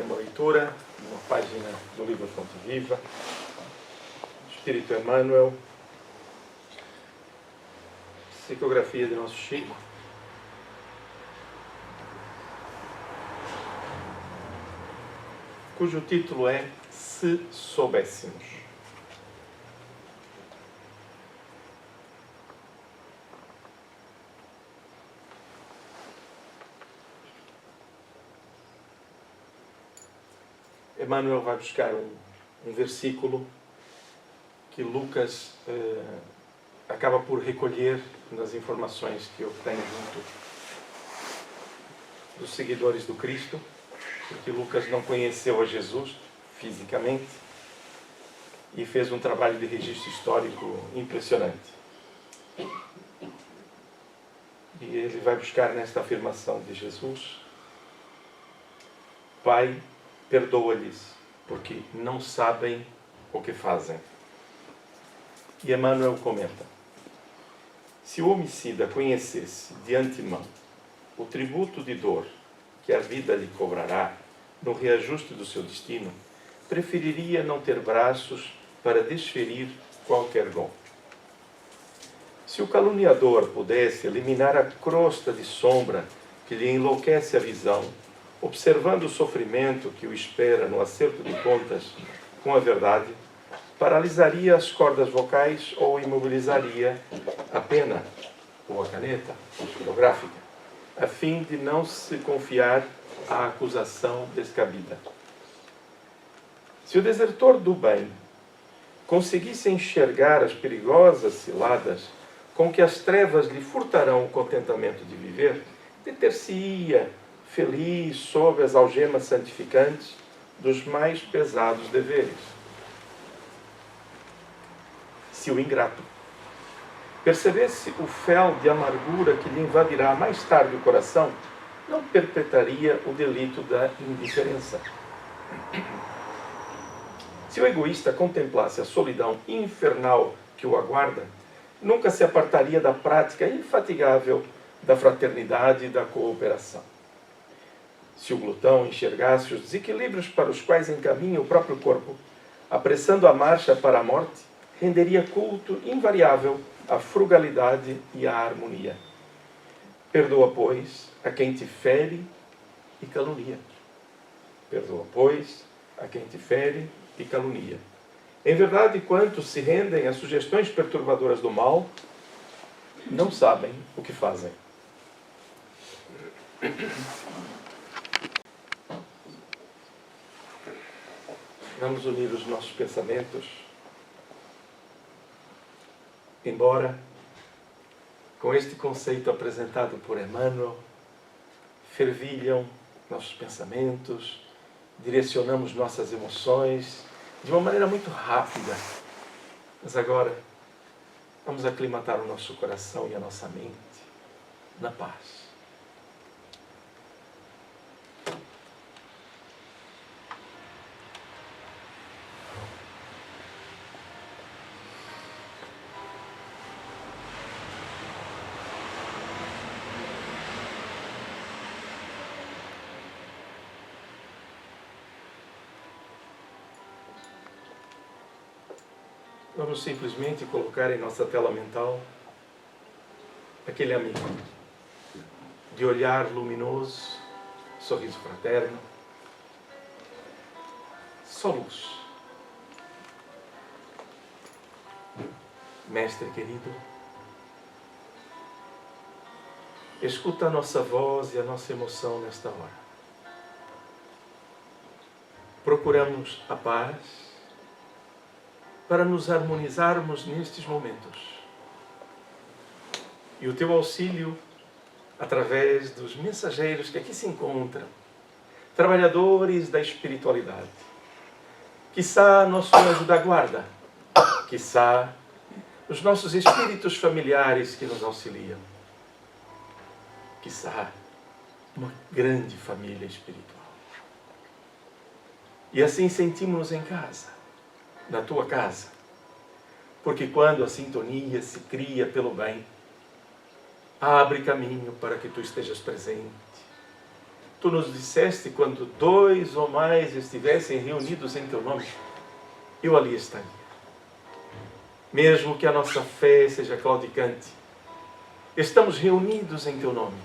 uma leitura, uma página do livro Fonte Viva, Espírito Emmanuel, psicografia de nosso Chico, cujo título é Se Soubéssemos. Emmanuel vai buscar um versículo que Lucas acaba por recolher nas informações que obtém junto dos seguidores do Cristo, porque Lucas não conheceu a Jesus fisicamente e fez um trabalho de registro histórico impressionante. E ele vai buscar nesta afirmação de Jesus: Pai, perdoa-lhes, porque não sabem o que fazem. E Emmanuel comenta: se o homicida conhecesse de antemão o tributo de dor que a vida lhe cobrará no reajuste do seu destino, preferiria não ter braços para desferir qualquer golpe. Se o caluniador pudesse eliminar a crosta de sombra que lhe enlouquece a visão, observando o sofrimento que o espera no acerto de contas com a verdade, paralisaria as cordas vocais ou imobilizaria a pena ou a caneta fotográfica, a fim de não se confiar à acusação descabida. Se o desertor do bem conseguisse enxergar as perigosas ciladas com que as trevas lhe furtarão o contentamento de viver, deter-se-ia feliz sob as algemas santificantes dos mais pesados deveres. Se o ingrato percebesse o fel de amargura que lhe invadirá mais tarde o coração, não perpetraria o delito da indiferença. Se o egoísta contemplasse a solidão infernal que o aguarda, nunca se apartaria da prática infatigável da fraternidade e da cooperação. Se o glutão enxergasse os desequilíbrios para os quais encaminha o próprio corpo, apressando a marcha para a morte, renderia culto invariável à frugalidade e à harmonia. Perdoa, pois, a quem te fere e calunia. Perdoa, pois, a quem te fere e calunia. Em verdade, quantos se rendem às sugestões perturbadoras do mal, não sabem o que fazem. Vamos unir os nossos pensamentos, embora com este conceito apresentado por Emmanuel, fervilham nossos pensamentos, direcionamos nossas emoções de uma maneira muito rápida. Mas agora, vamos aclimatar o nosso coração e a nossa mente na paz. Vamos simplesmente colocar em nossa tela mental aquele amigo de olhar luminoso, sorriso fraterno, só luz. Mestre querido, escuta a nossa voz e a nossa emoção nesta hora. Procuramos a paz para nos harmonizarmos nestes momentos. E o teu auxílio, através dos mensageiros que aqui se encontram, trabalhadores da espiritualidade, quiçá nosso anjo da guarda, quiçá os nossos espíritos familiares que nos auxiliam, quiçá uma grande família espiritual. E assim sentimos-nos em casa, na tua casa, porque quando a sintonia se cria pelo bem, abre caminho para que tu estejas presente, Tu nos disseste, quando 2 ou mais estivessem reunidos em Teu nome, eu ali estaria. Mesmo que a nossa fé seja claudicante, estamos reunidos em Teu nome.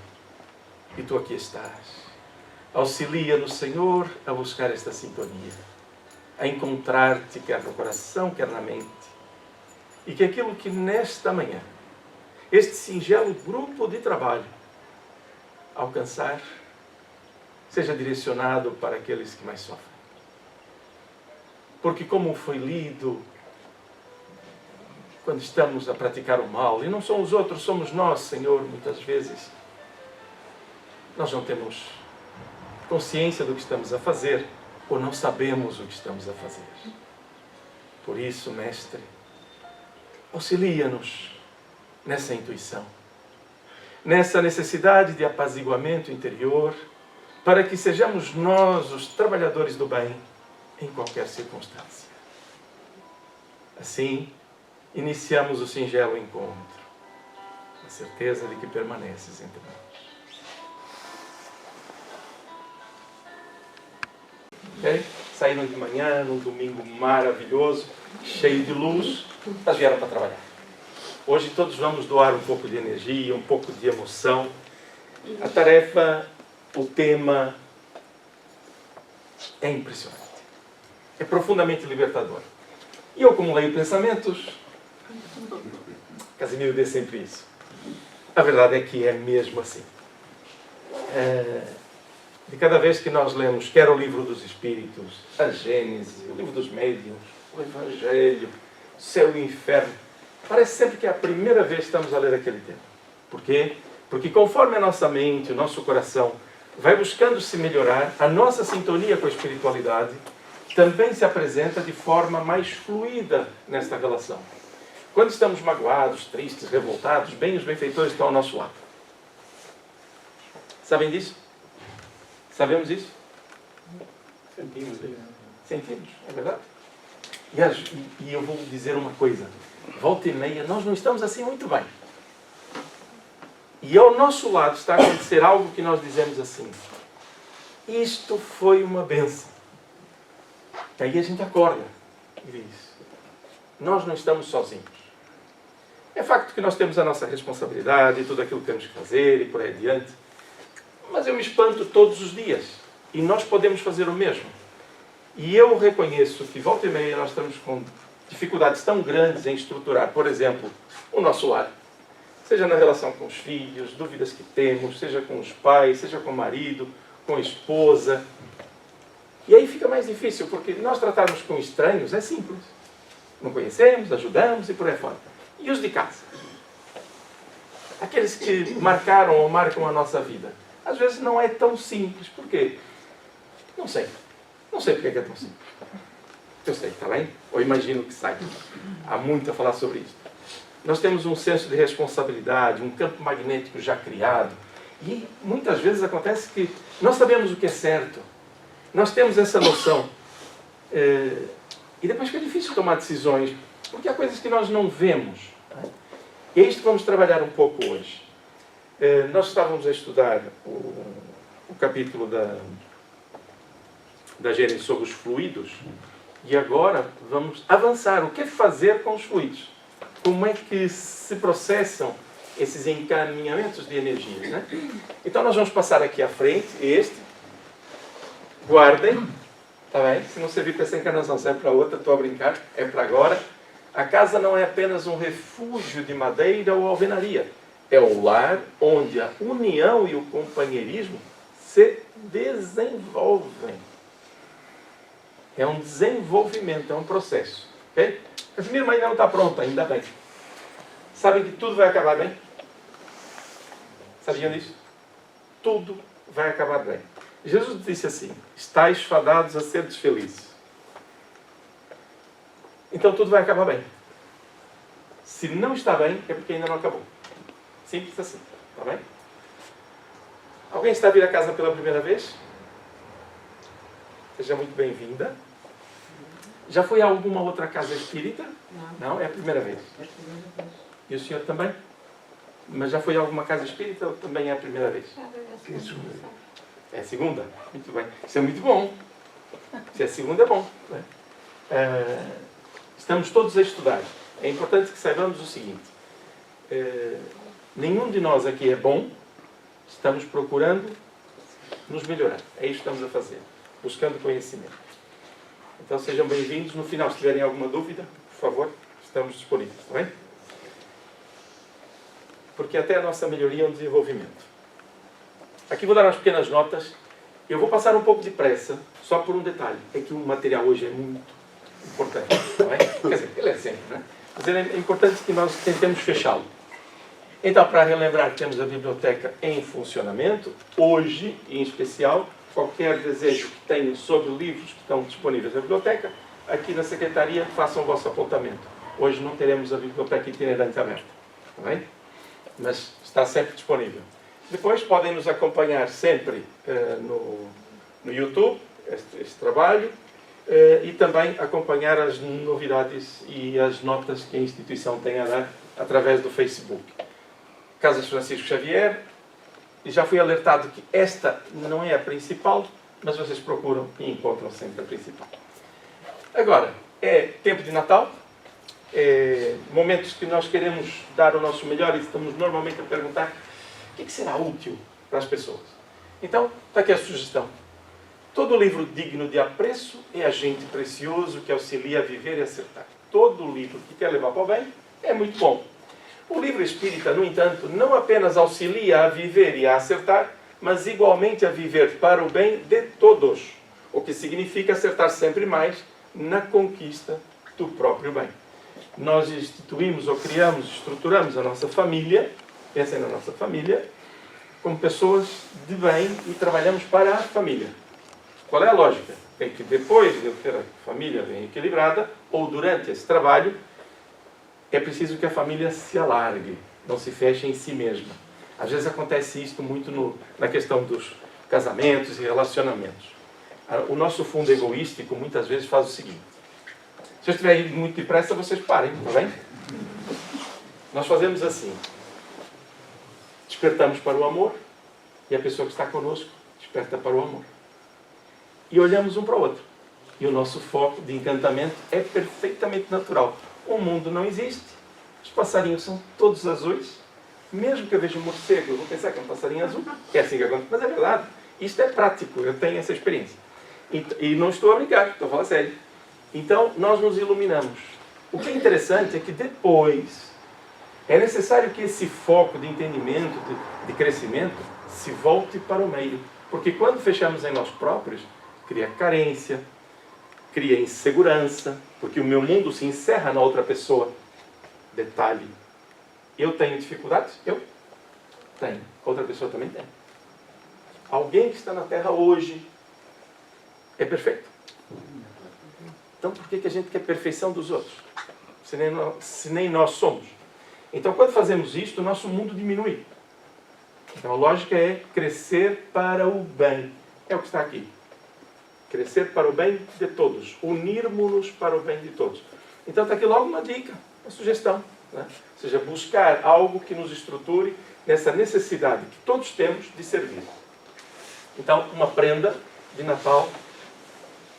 E Tu aqui estás. Auxilia-nos, Senhor, a buscar esta sintonia, a encontrar-te, quer no coração, quer na mente. E que aquilo que nesta manhã, este singelo grupo de trabalho, alcançar, seja direcionado para aqueles que mais sofrem. Porque como foi lido, quando estamos a praticar o mal, e não são os outros, somos nós, Senhor, muitas vezes, nós não temos consciência do que estamos a fazer, ou não sabemos o que estamos a fazer. Por isso, Mestre, auxilia-nos nessa intuição, nessa necessidade de apaziguamento interior, para que sejamos nós os trabalhadores do bem em qualquer circunstância. Assim, iniciamos o singelo encontro, a certeza de que permaneces entre nós. Okay? Saíram de manhã, num domingo maravilhoso, cheio de luz, mas vieram para trabalhar. Hoje todos vamos doar um pouco de energia, um pouco de emoção. A tarefa, o tema é impressionante. É profundamente libertador. E eu, como leio pensamentos, Casimiro diz sempre isso. A verdade é que é mesmo assim. De cada vez que nós lemos, quer o livro dos Espíritos, a Gênese, o livro dos Médiuns, o Evangelho, o céu e o inferno, parece sempre que é a primeira vez que estamos a ler aquele tema. Por quê? Porque conforme a nossa mente, o nosso coração, vai buscando se melhorar, a nossa sintonia com a espiritualidade também se apresenta de forma mais fluida nesta relação. Quando estamos magoados, tristes, revoltados, bem os benfeitores estão ao nosso lado. Sabem disso? Sabemos isso? Sentimos, é verdade? E eu vou dizer uma coisa. Volta e meia, nós não estamos assim muito bem. E ao nosso lado está a acontecer algo que nós dizemos assim: isto foi uma bênção. E aí a gente acorda e diz: nós não estamos sozinhos. É facto que nós temos a nossa responsabilidade, tudo aquilo que temos que fazer e por aí adiante. Mas eu me espanto todos os dias. E nós podemos fazer o mesmo. E eu reconheço que volta e meia nós estamos com dificuldades tão grandes em estruturar, por exemplo, o nosso lar. Seja na relação com os filhos, dúvidas que temos, seja com os pais, seja com o marido, com a esposa. E aí fica mais difícil, porque nós tratarmos com estranhos é simples. Não conhecemos, ajudamos e por aí fora. E os de casa? Aqueles que marcaram ou marcam a nossa vida. Às vezes não é tão simples. Por quê? Não sei. Não sei porque é tão simples. Eu sei, está bem? Ou imagino que saiba. Há muito a falar sobre isso. Nós temos um senso de responsabilidade, um campo magnético já criado. E muitas vezes acontece que nós sabemos o que é certo. Nós temos essa noção. E depois fica difícil tomar decisões, porque há coisas que nós não vemos. E é isto que vamos trabalhar um pouco hoje. Nós estávamos a estudar o capítulo da Gênese sobre os fluidos, e agora vamos avançar. O que fazer com os fluidos? Como é que se processam esses encaminhamentos de energias, né? Então nós vamos passar aqui à frente, guardem, tá bem? Se não servir para essa encarnação, serve para outra, estou a brincar, é para agora. A casa não é apenas um refúgio de madeira ou alvenaria. É o lar onde a união e o companheirismo se desenvolvem. É um desenvolvimento, é um processo. Ok? Casimiro ainda não está pronto, ainda bem. Sabem que tudo vai acabar bem? Sabiam disso? Tudo vai acabar bem. Jesus disse assim: estáis fadados a ser felizes. Então tudo vai acabar bem. Se não está bem, é porque ainda não acabou. Simples assim, está bem? Alguém está a vir a casa pela primeira vez? Seja muito bem-vinda. Já foi a alguma outra casa espírita? Não, é a primeira vez. E o senhor também? Mas já foi a alguma casa espírita ou também é a primeira vez? É a segunda? Muito bem. Isso é muito bom. Se é a segunda, é bom. Né? Estamos todos a estudar. É importante que saibamos o seguinte. Nenhum de nós aqui é bom. Estamos procurando nos melhorar. É isso que estamos a fazer. Buscando conhecimento. Então sejam bem-vindos. No final, se tiverem alguma dúvida, por favor, estamos disponíveis. Está bem? Porque até a nossa melhoria é um desenvolvimento. Aqui vou dar umas pequenas notas. Eu vou passar um pouco depressa, só por um detalhe. É que o material hoje é muito importante. Não é? Quer dizer, ele é sempre, não é? Mas ele é importante que nós tentemos fechá-lo. Então, para relembrar, temos a biblioteca em funcionamento. Hoje, em especial, qualquer desejo que tenham sobre livros que estão disponíveis na biblioteca, aqui na Secretaria, façam o vosso apontamento. Hoje não teremos a biblioteca itinerante aberta. Está bem? Mas está sempre disponível. Depois podem nos acompanhar sempre no YouTube, este trabalho, e também acompanhar as novidades e as notas que a instituição tem a dar através do Facebook. Casas Francisco Xavier, e já fui alertado que esta não é a principal, mas vocês procuram e encontram sempre a principal. Agora, é tempo de Natal, momentos que nós queremos dar o nosso melhor e estamos normalmente a perguntar o que será útil para as pessoas. Então, está aqui a sugestão. Todo livro digno de apreço é agente precioso que auxilia a viver e acertar. Todo livro que quer levar para o bem é muito bom. O livro espírita, no entanto, não apenas auxilia a viver e a acertar, mas igualmente a viver para o bem de todos, o que significa acertar sempre mais na conquista do próprio bem. Nós instituímos ou criamos, estruturamos a nossa família, pensem na nossa família, como pessoas de bem e trabalhamos para a família. Qual é a lógica? É que depois de eu ter a família bem equilibrada, ou durante esse trabalho, é preciso que a família se alargue, não se feche em si mesma. Às vezes acontece isto muito na questão dos casamentos e relacionamentos. O nosso fundo egoístico muitas vezes faz o seguinte. Se eu estiver indo muito depressa, vocês parem, está bem? Nós fazemos assim. Despertamos para o amor e a pessoa que está conosco desperta para o amor. E olhamos um para o outro. E o nosso foco de encantamento é perfeitamente natural. O mundo não existe. Os passarinhos são todos azuis. Mesmo que eu veja um morcego, eu vou pensar que é um passarinho azul. É assim que acontece. Mas é verdade. Isto é prático. Eu tenho essa experiência. E não estou a brincar. Estou a falar sério. Então, nós nos iluminamos. O que é interessante é que depois é necessário que esse foco de entendimento, de crescimento, se volte para o meio. Porque quando fechamos em nós próprios, cria carência, cria insegurança, porque o meu mundo se encerra na outra pessoa. Detalhe. Eu tenho dificuldades? Eu tenho. Outra pessoa também tem. Alguém que está na Terra hoje é perfeito? Então por que a gente quer perfeição dos outros? Se nem nós somos. Então quando fazemos isto, o nosso mundo diminui. Então a lógica é crescer para o bem. É o que está aqui. Crescer para o bem de todos. Unirmos-nos para o bem de todos. Então está aqui logo uma dica, uma sugestão. Né? Ou seja, buscar algo que nos estruture nessa necessidade que todos temos de servir. Então, uma prenda de Natal,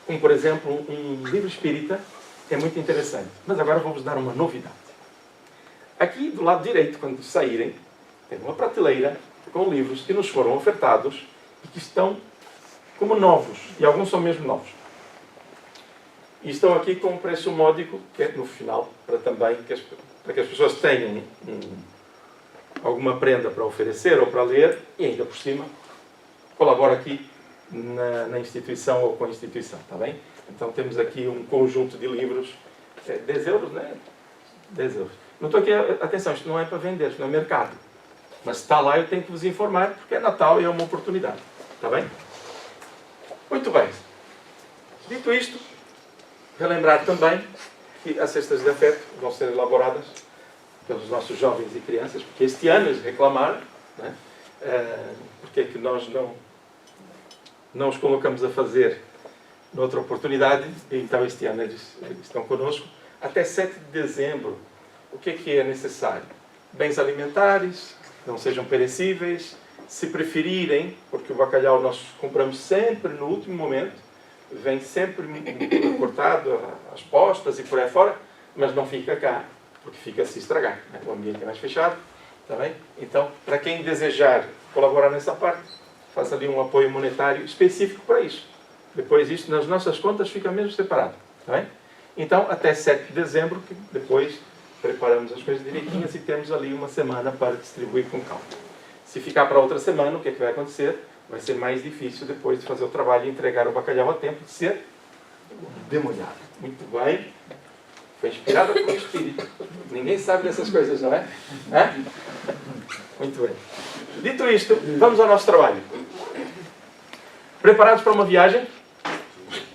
como por exemplo um livro espírita, é muito interessante. Mas agora vou-vos dar uma novidade. Aqui do lado direito, quando saírem, tem uma prateleira com livros que nos foram ofertados e que estão como novos, e alguns são mesmo novos. E estão aqui com um preço módico, que é no final, para que as pessoas tenham alguma prenda para oferecer ou para ler, e ainda por cima, colabora aqui na instituição ou com a instituição, está bem? Então temos aqui um conjunto de livros, 10 euros, né? 10 euros. Não estou aqui, atenção, isto não é para vender, isto não é mercado. Mas está lá, eu tenho que vos informar, porque é Natal e é uma oportunidade, está bem? Muito bem. Dito isto, relembrar também que as cestas de afeto vão ser elaboradas pelos nossos jovens e crianças, porque este ano eles reclamaram, né? Porque é que nós não os colocamos a fazer noutra oportunidade, e então este ano eles estão conosco. Até 7 de dezembro, o que é necessário? Bens alimentares, que não sejam perecíveis, se preferirem, porque o bacalhau nós compramos sempre no último momento, vem sempre cortado, as postas e por aí fora, mas não fica cá, porque fica a se estragar. Né? O ambiente é mais fechado, tá bem? Então, para quem desejar colaborar nessa parte, faça ali um apoio monetário específico para isso. Depois isso, nas nossas contas, fica mesmo separado, tá bem? Então, até 7 de dezembro, que depois preparamos as coisas direitinhas e temos ali uma semana para distribuir com calma. Se ficar para outra semana, o que é que vai acontecer? Vai ser mais difícil depois de fazer o trabalho e entregar o bacalhau a tempo de ser demolhado. Muito bem. Foi inspirado pelo Espírito. Ninguém sabe dessas coisas, não é? Muito bem. Dito isto, vamos ao nosso trabalho. Preparados para uma viagem?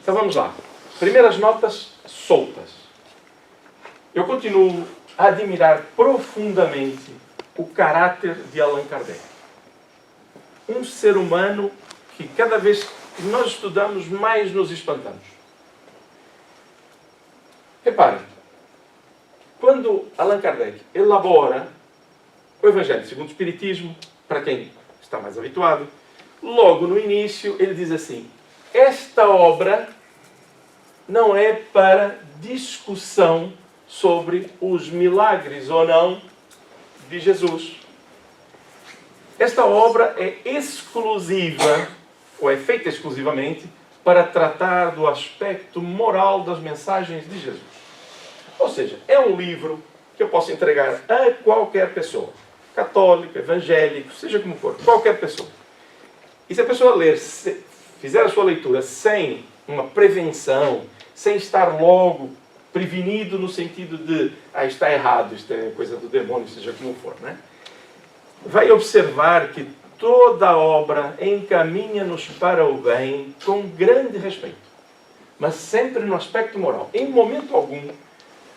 Então vamos lá. Primeiras notas soltas. Eu continuo a admirar profundamente o caráter de Allan Kardec. Um ser humano que cada vez que nós estudamos, mais nos espantamos. Reparem, quando Allan Kardec elabora o Evangelho segundo o Espiritismo, para quem está mais habituado, logo no início ele diz assim: esta obra não é para discussão sobre os milagres ou não de Jesus. Esta obra é exclusiva, ou é feita exclusivamente, para tratar do aspecto moral das mensagens de Jesus. Ou seja, é um livro que eu posso entregar a qualquer pessoa, católico, evangélico, seja como for, qualquer pessoa. E se a pessoa ler, fizer a sua leitura sem uma prevenção, sem estar logo prevenido no sentido de está errado, isto é coisa do demônio, seja como for, né? Vai observar que toda a obra encaminha-nos para o bem com grande respeito, mas sempre no aspecto moral. Em momento algum,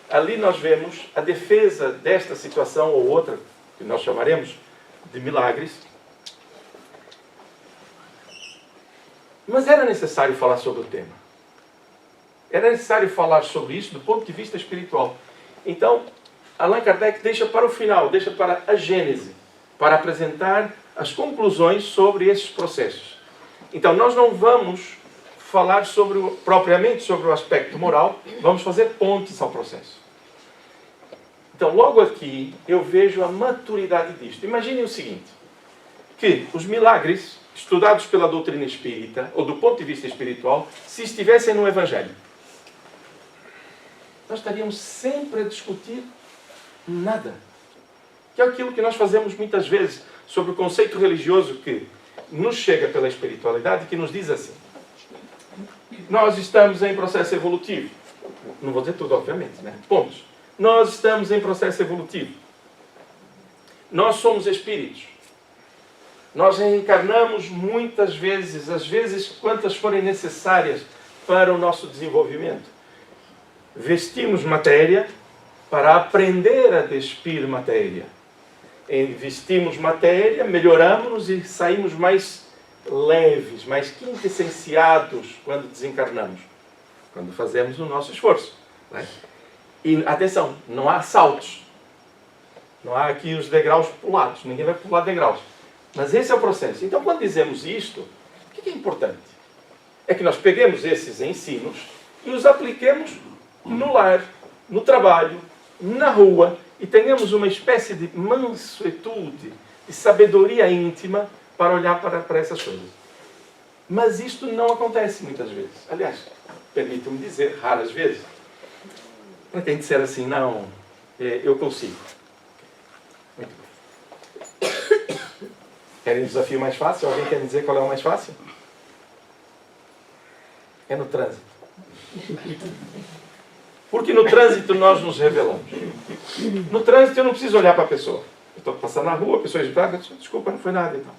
ali nós vemos a defesa desta situação ou outra, que nós chamaremos de milagres. Mas era necessário falar sobre o tema. Era necessário falar sobre isso do ponto de vista espiritual. Então, Allan Kardec deixa para o final, deixa para a Gênese, para apresentar as conclusões sobre esses processos. Então, nós não vamos falar propriamente sobre o aspecto moral, vamos fazer pontes ao processo. Então, logo aqui, eu vejo a maturidade disto. Imaginem o seguinte, que os milagres estudados pela doutrina espírita, ou do ponto de vista espiritual, se estivessem no Evangelho, nós estaríamos sempre a discutir nada. Que é aquilo que nós fazemos muitas vezes sobre o conceito religioso que nos chega pela espiritualidade, que nos diz assim: nós estamos em processo evolutivo. Não vou dizer tudo, obviamente, né? Pontos. Nós estamos em processo evolutivo. Nós somos espíritos. Nós reencarnamos muitas vezes, às vezes quantas forem necessárias para o nosso desenvolvimento. Vestimos matéria para aprender a despir matéria. Vestimos matéria, melhoramos-nos e saímos mais leves, mais quintessenciados quando desencarnamos, quando fazemos o nosso esforço. Né? E atenção, não há saltos. Não há aqui os degraus pulados. Ninguém vai pular degraus. Mas esse é o processo. Então, quando dizemos isto, o que é importante? É que nós peguemos esses ensinos e os apliquemos no lar, no trabalho, na rua, e tenhamos uma espécie de mansuetude, de sabedoria íntima para olhar para essas coisas. Mas isto não acontece muitas vezes. Aliás, permitam-me dizer, raras vezes. Para quem disser assim, não, eu consigo. Muito bem. Querem um desafio mais fácil? Alguém quer me dizer qual é o mais fácil? É no trânsito. Porque no trânsito nós nos revelamos. No trânsito eu não preciso olhar para a pessoa. Eu estou passando na rua, a pessoa diz, desculpa, não foi nada então.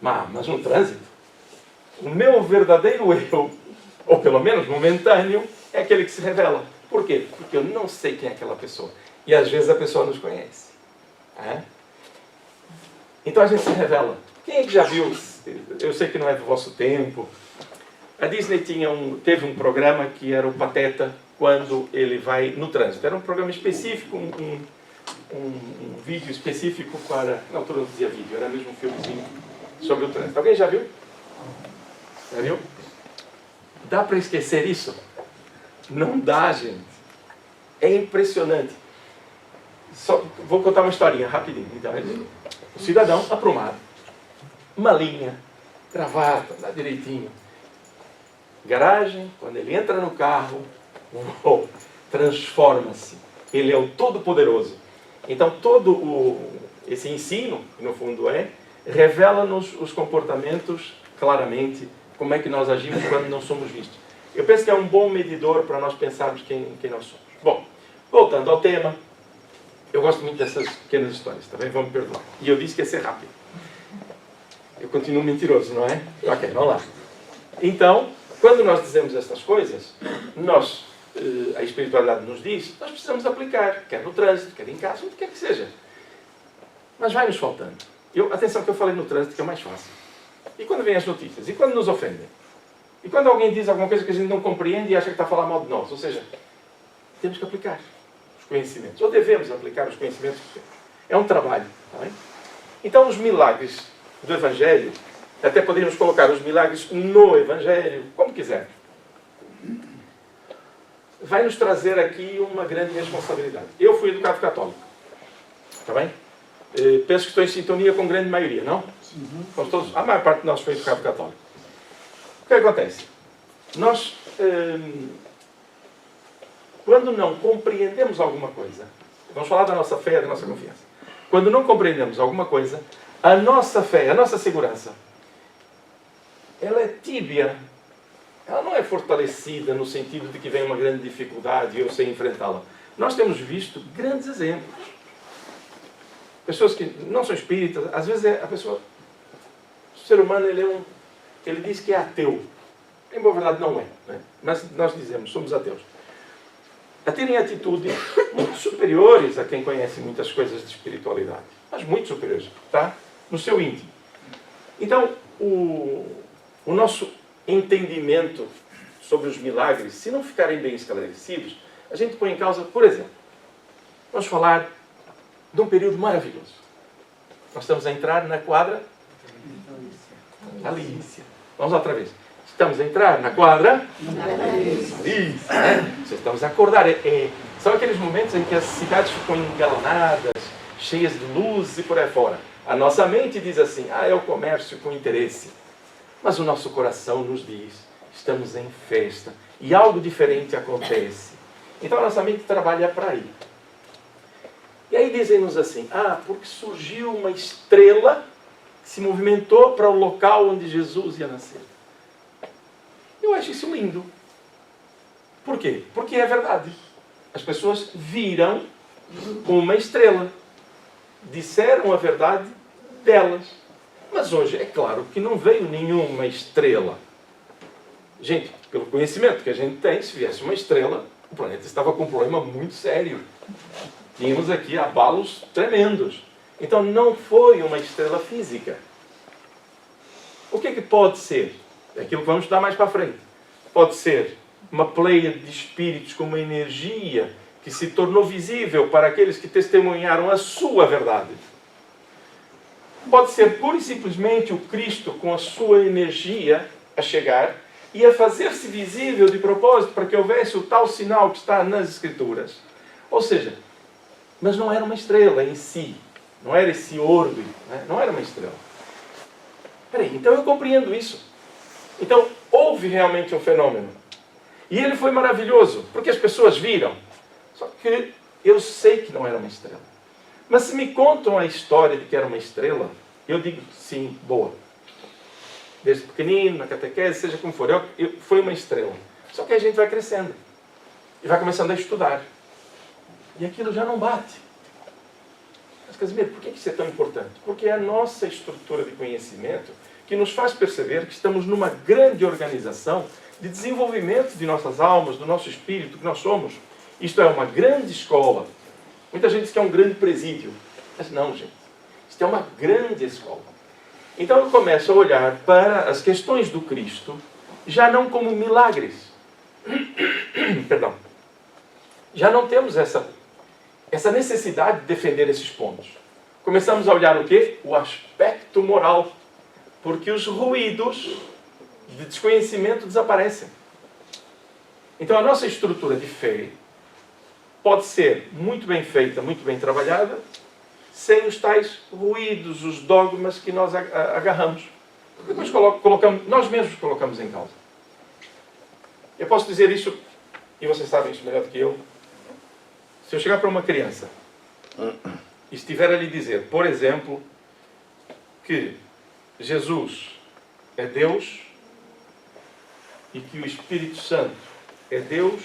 Mas no trânsito, o meu verdadeiro eu, ou pelo menos momentâneo, é aquele que se revela. Por quê? Porque eu não sei quem é aquela pessoa. E às vezes a pessoa nos conhece. Então a gente se revela. Quem é que já viu? Eu sei que não é do vosso tempo. A Disney teve um programa que era o Pateta quando ele vai no trânsito. Era um programa específico, um vídeo específico para... Na altura não dizia vídeo, era mesmo um filmezinho sobre o trânsito. Alguém já viu? Já viu? Dá para esquecer isso? Não dá, gente. É impressionante. Só vou contar uma historinha rapidinho. Então, o cidadão aprumado, uma linha, gravata, dá direitinho. Garagem, quando ele entra no carro, transforma-se. Ele é o Todo-Poderoso. Então, esse ensino, que no fundo revela-nos os comportamentos claramente, como é que nós agimos quando não somos vistos. Eu penso que é um bom medidor para nós pensarmos quem nós somos. Bom, voltando ao tema, eu gosto muito dessas pequenas histórias, também vão me perdoar. E eu disse que ia ser rápido. Eu continuo mentiroso, não é? Ok, vamos lá. Então, quando nós dizemos estas coisas, a espiritualidade nos diz, nós precisamos aplicar, quer no trânsito, quer em casa, onde quer que seja. Mas vai nos faltando. Atenção que eu falei no trânsito, que é mais fácil. E quando vêm as notícias? E quando nos ofendem? E quando alguém diz alguma coisa que a gente não compreende e acha que está a falar mal de nós? Ou seja, temos que aplicar os conhecimentos. Ou devemos aplicar os conhecimentos que temos. É um trabalho. Tá bem? Então, os milagres do Evangelho, até poderíamos colocar os milagres no Evangelho, como quiser, vai nos trazer aqui uma grande responsabilidade. Eu fui educado católico. Está bem? Penso que estou em sintonia com a grande maioria, não? A maior parte de nós foi educado católico. O que acontece? Nós, quando não compreendemos alguma coisa, vamos falar da nossa fé e da nossa confiança. Quando não compreendemos alguma coisa, a nossa fé, a nossa segurança, ela é tíbia. Ela não é fortalecida no sentido de que vem uma grande dificuldade e eu sei enfrentá-la. Nós temos visto grandes exemplos. Pessoas que não são espíritas, às vezes o ser humano, ele diz que é ateu. Em boa verdade não é, né? Mas nós dizemos, somos ateus. A terem atitudes muito superiores a quem conhece muitas coisas de espiritualidade. Mas muito superiores, tá? No seu íntimo. Então, o nosso entendimento sobre os milagres, se não ficarem bem esclarecidos, a gente põe em causa, por exemplo, vamos falar de um período maravilhoso. Nós estamos a entrar na quadra Galícia. Vamos outra vez. Estamos a entrar na quadra Galícia. Estamos a acordar. São aqueles momentos em que as cidades ficam engalonadas, cheias de luzes e por aí fora. A nossa mente diz assim, é o comércio com interesse. Mas o nosso coração nos diz, estamos em festa. E algo diferente acontece. Então a nossa mente trabalha para aí. E aí dizem-nos assim, porque surgiu uma estrela que se movimentou para o local onde Jesus ia nascer. Eu acho isso lindo. Por quê? Porque é verdade. As pessoas viram uma estrela. Disseram a verdade delas. Mas hoje, é claro que não veio nenhuma estrela. Gente, pelo conhecimento que a gente tem, se viesse uma estrela, o planeta estava com um problema muito sério. Tínhamos aqui abalos tremendos. Então não foi uma estrela física. O que pode ser? É aquilo que vamos estudar mais para a frente. Pode ser uma pleiade de espíritos com uma energia que se tornou visível para aqueles que testemunharam a sua verdade. Pode ser pura e simplesmente o Cristo com a sua energia a chegar e a fazer-se visível de propósito para que houvesse o tal sinal que está nas Escrituras. Ou seja, mas não era uma estrela em si. Não era esse orbe. Não era uma estrela. Peraí, então eu compreendo isso. Então, houve realmente um fenômeno. E ele foi maravilhoso, porque as pessoas viram. Só que eu sei que não era uma estrela. Mas se me contam a história de que era uma estrela, eu digo sim, boa. Desde pequenino, na catequese, seja como for. Foi uma estrela. Só que a gente vai crescendo. E vai começando a estudar. E aquilo já não bate. Mas, Casimiro, por que isso é tão importante? Porque é a nossa estrutura de conhecimento que nos faz perceber que estamos numa grande organização de desenvolvimento de nossas almas, do nosso espírito, que nós somos. Isto é uma grande escola. Muita gente diz que é um grande presídio. Mas não, gente. Isto é uma grande escola. Então eu começo a olhar para as questões do Cristo já não como milagres. Perdão. Já não temos essa necessidade de defender esses pontos. Começamos a olhar o quê? O aspecto moral. Porque os ruídos de desconhecimento desaparecem. Então a nossa estrutura de fé pode ser muito bem feita, muito bem trabalhada, sem os tais ruídos, os dogmas que nós agarramos. Depois nós mesmos colocamos em causa. Eu posso dizer isso, e vocês sabem isso melhor do que eu. Se eu chegar para uma criança e estiver a lhe dizer, por exemplo, que Jesus é Deus e que o Espírito Santo é Deus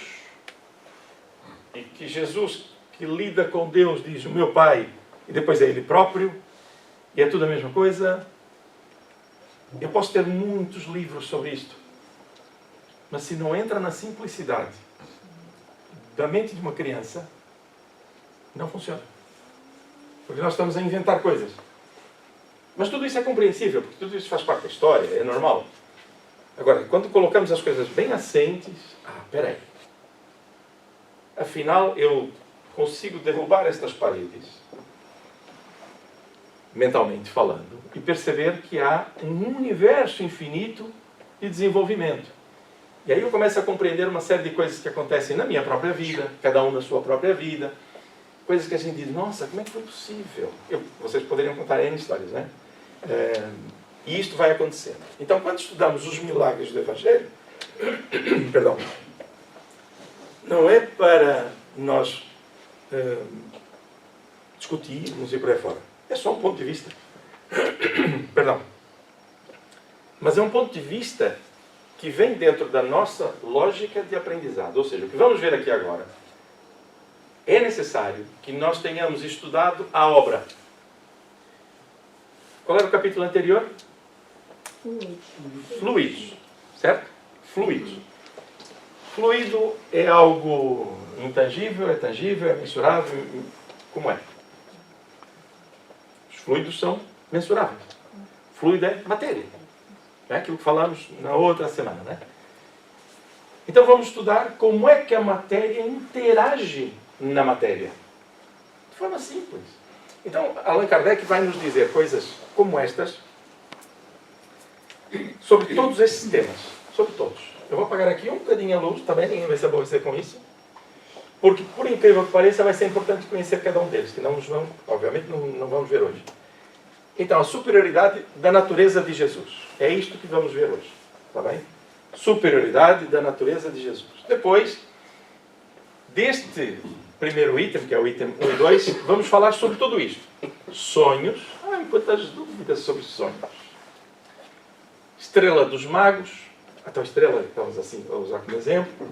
e que Jesus, que lida com Deus, diz o meu Pai e depois é Ele próprio e é tudo a mesma coisa. Eu posso ter muitos livros sobre isto, mas se não entra na simplicidade da mente de uma criança, não funciona. Porque nós estamos a inventar coisas. Mas tudo isso é compreensível, porque tudo isso faz parte da história, é normal. Agora, quando colocamos as coisas bem assentes, espera aí. Afinal, eu consigo derrubar estas paredes, mentalmente falando, e perceber que há um universo infinito de desenvolvimento. E aí eu começo a compreender uma série de coisas que acontecem na minha própria vida, cada um na sua própria vida, coisas que a gente diz, nossa, como é que foi possível? Vocês poderiam contar N histórias, né? E isto vai acontecendo. Então, quando estudamos os milagres do Evangelho, perdão, não é para nós discutirmos e por aí fora. É só um ponto de vista. Perdão. Mas é um ponto de vista que vem dentro da nossa lógica de aprendizado. Ou seja, o que vamos ver aqui agora é necessário que nós tenhamos estudado a obra. Qual era o capítulo anterior? Fluidos. Certo? Fluidos. Fluido é algo intangível, é tangível, é mensurável. Como é? Os fluidos são mensuráveis. Fluido é matéria. É aquilo que falamos na outra semana, né? Então vamos estudar como é que a matéria interage na matéria. De forma simples. Então, Allan Kardec vai nos dizer coisas como estas sobre todos esses temas. Sobre todos. Eu vou apagar aqui um bocadinho a luz, também ninguém vai se aborrecer com isso. Porque, por incrível que pareça, vai ser importante conhecer cada um deles, que obviamente não vamos ver hoje. Então, a superioridade da natureza de Jesus. É isto que vamos ver hoje. Está bem? Superioridade da natureza de Jesus. Depois, deste primeiro item, que é o item 1 e 2, vamos falar sobre tudo isto. Sonhos. Quantas dúvidas sobre sonhos. Estrela dos magos. Então, estrela, estamos assim a usar como exemplo.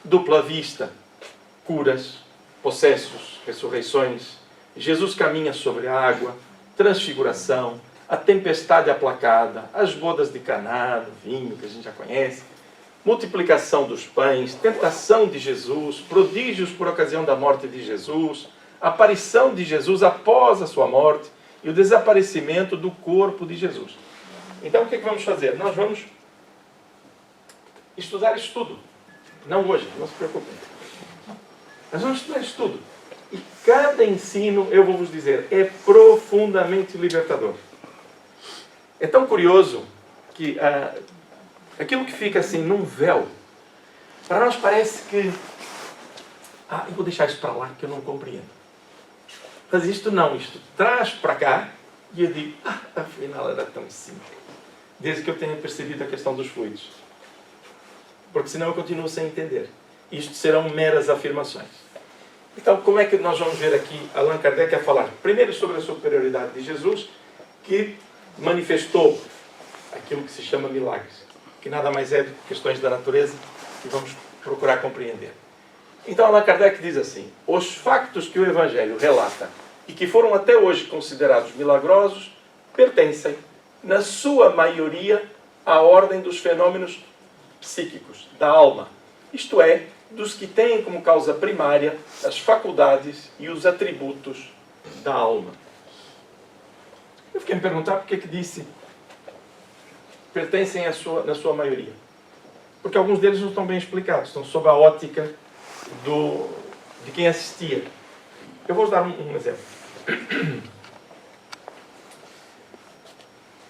Dupla vista. Curas. Possessos. Ressurreições. Jesus caminha sobre a água. Transfiguração. A tempestade aplacada. As bodas de Caná, do vinho, que a gente já conhece. Multiplicação dos pães, tentação de Jesus, prodígios por ocasião da morte de Jesus, aparição de Jesus após a sua morte e o desaparecimento do corpo de Jesus. Então o que vamos fazer? Nós vamos estudar isso tudo. Não hoje, não se preocupem. Nós vamos estudar isso tudo. E cada ensino, eu vou vos dizer, é profundamente libertador. É tão curioso que aquilo que fica assim num véu, para nós parece que eu vou deixar isso para lá que eu não compreendo. Mas isto não, isto traz para cá e eu digo, afinal era tão simples. Desde que eu tenha percebido a questão dos fluidos. Porque senão eu continuo sem entender. Isto serão meras afirmações. Então, como é que nós vamos ver aqui Allan Kardec a falar? Primeiro sobre a superioridade de Jesus, que manifestou aquilo que se chama milagres. Que nada mais é do que questões da natureza que vamos procurar compreender. Então Allan Kardec diz assim: os factos que o Evangelho relata e que foram até hoje considerados milagrosos pertencem, na sua maioria, à ordem dos fenômenos psíquicos, da alma. Isto é, dos que têm como causa primária as faculdades e os atributos da alma. Eu fiquei me perguntar porque que disse pertencem na sua maioria. Porque alguns deles não estão bem explicados, estão sob a ótica de quem assistia. Eu vou dar um exemplo.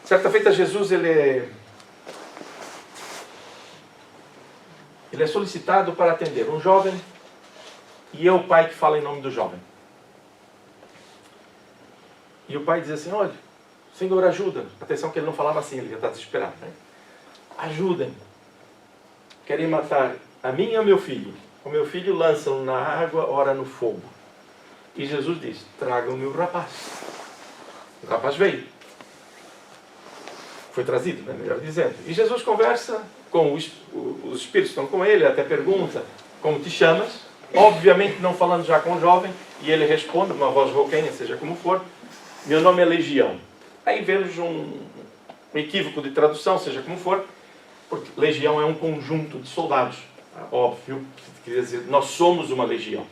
Certa feita, Jesus ele é solicitado para atender um jovem e é o pai que fala em nome do jovem. E o pai diz assim, olha, Senhor, ajuda. Atenção que ele não falava assim, ele já está desesperado. Né? Ajudem. Querem matar a mim e ao meu filho. O meu filho lançam na água, ora no fogo. E Jesus diz, tragam-me o rapaz. O rapaz veio. Foi trazido, né? Melhor dizendo. E Jesus conversa com os espíritos que estão com ele, até pergunta, como te chamas? Obviamente não falando já com o jovem, e ele responde, uma voz rouquenha, seja como for, meu nome é Legião. Aí vemos um equívoco de tradução, seja como for, porque legião é um conjunto de soldados. Óbvio, quer dizer, nós somos uma legião.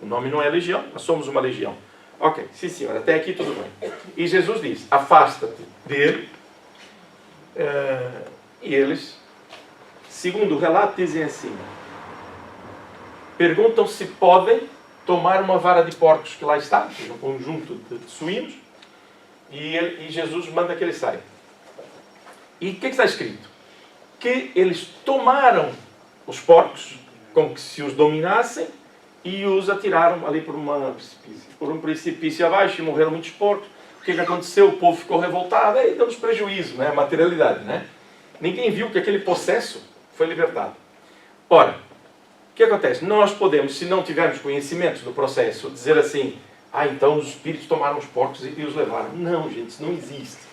O nome não é legião, nós somos uma legião. Ok, sim senhor, até aqui tudo bem. E Jesus diz, afasta-te dele. E eles, segundo o relato, dizem assim, perguntam se podem tomar uma vara de porcos que lá está, um conjunto de suínos, e Jesus manda que eles saiam. E o que está escrito? Que eles tomaram os porcos, como que se os dominassem, e os atiraram ali por um precipício abaixo, e morreram muitos porcos. O que aconteceu? O povo ficou revoltado, aí damos prejuízo, né? Materialidade, né? Ninguém viu que aquele possesso foi libertado. Ora, o que acontece? Nós podemos, se não tivermos conhecimento do processo, dizer assim, então os espíritos tomaram os porcos e os levaram. Não, gente, isso não existe.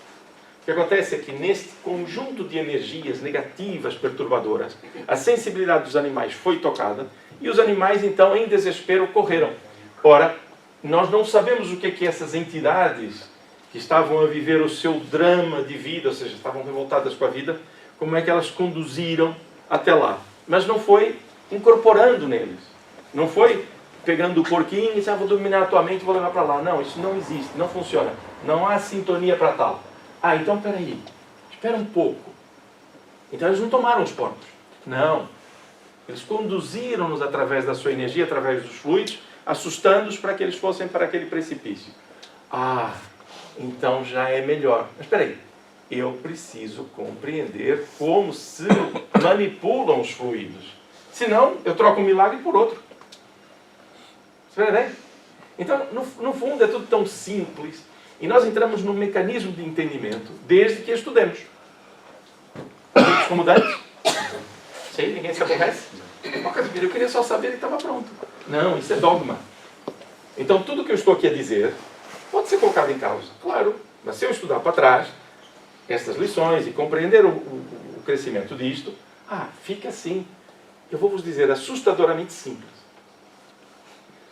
O que acontece é que neste conjunto de energias negativas, perturbadoras, a sensibilidade dos animais foi tocada e os animais, então, em desespero, correram. Ora, nós não sabemos o que é que essas entidades que estavam a viver o seu drama de vida, ou seja, estavam revoltadas com a vida, como é que elas conduziram até lá. Mas não foi incorporando neles. Não foi pegando o porquinho e disse, vou dominar a tua mente e vou levar para lá. Não, isso não existe, não funciona. Não há sintonia para tal. Então peraí, espera um pouco. Então eles não tomaram os porcos. Não. Eles conduziram-nos através da sua energia, através dos fluidos, assustando-os para que eles fossem para aquele precipício. Então já é melhor. Mas espera aí, eu preciso compreender como se manipulam os fluidos. Senão, eu troco um milagre por outro. Espera aí. Então, no fundo, é tudo tão simples. E nós entramos num mecanismo de entendimento desde que estudemos. Amigos comudantes? Sei, ninguém se aborrece. Eu queria só saber que estava pronto. Não, isso é dogma. Então, tudo que eu estou aqui a dizer pode ser colocado em causa. Claro, mas se eu estudar para trás estas lições e compreender o crescimento disto, fica assim. Eu vou vos dizer, assustadoramente simples.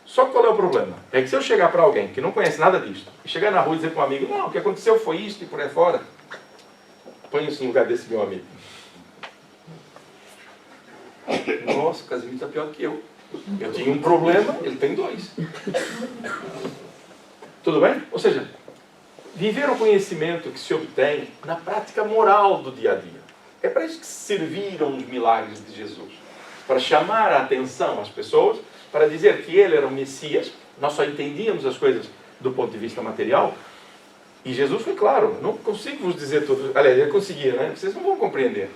Só que qual é o problema? É que se eu chegar para alguém que não conhece nada disto, e chegar na rua e dizer para um amigo, não, o que aconteceu foi isto e por aí fora, põe-se no lugar desse meu amigo. Nossa, o Casimiro está pior que eu. Eu tinha um problema, ele tem dois. Tudo bem? Ou seja, viver o conhecimento que se obtém na prática moral do dia a dia. É para isso que serviram os milagres de Jesus. Para chamar a atenção às pessoas, para dizer que ele era o Messias. Nós só entendíamos as coisas do ponto de vista material. E Jesus foi claro, não consigo vos dizer tudo. Aliás, ele conseguia, né? Vocês não vão compreender.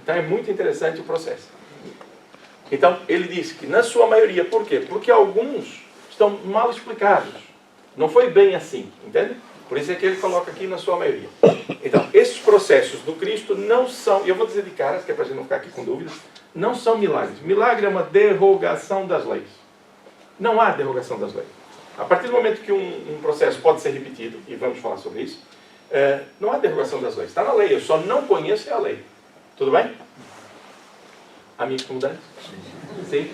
Então é muito interessante o processo. Então, ele disse que na sua maioria, por quê? Porque alguns estão mal explicados. Não foi bem assim, entende? Por isso é que ele coloca aqui na sua maioria. Então, esses processos do Cristo não são, e eu vou dizer de caras, que é para a gente não ficar aqui com dúvidas, não são milagres. Milagre é uma derrogação das leis. Não há derrogação das leis. A partir do momento que um processo pode ser repetido, e vamos falar sobre isso, não há derrogação das leis. Está na lei, eu só não conheço a lei. Tudo bem? Amigos comudantes? Sim?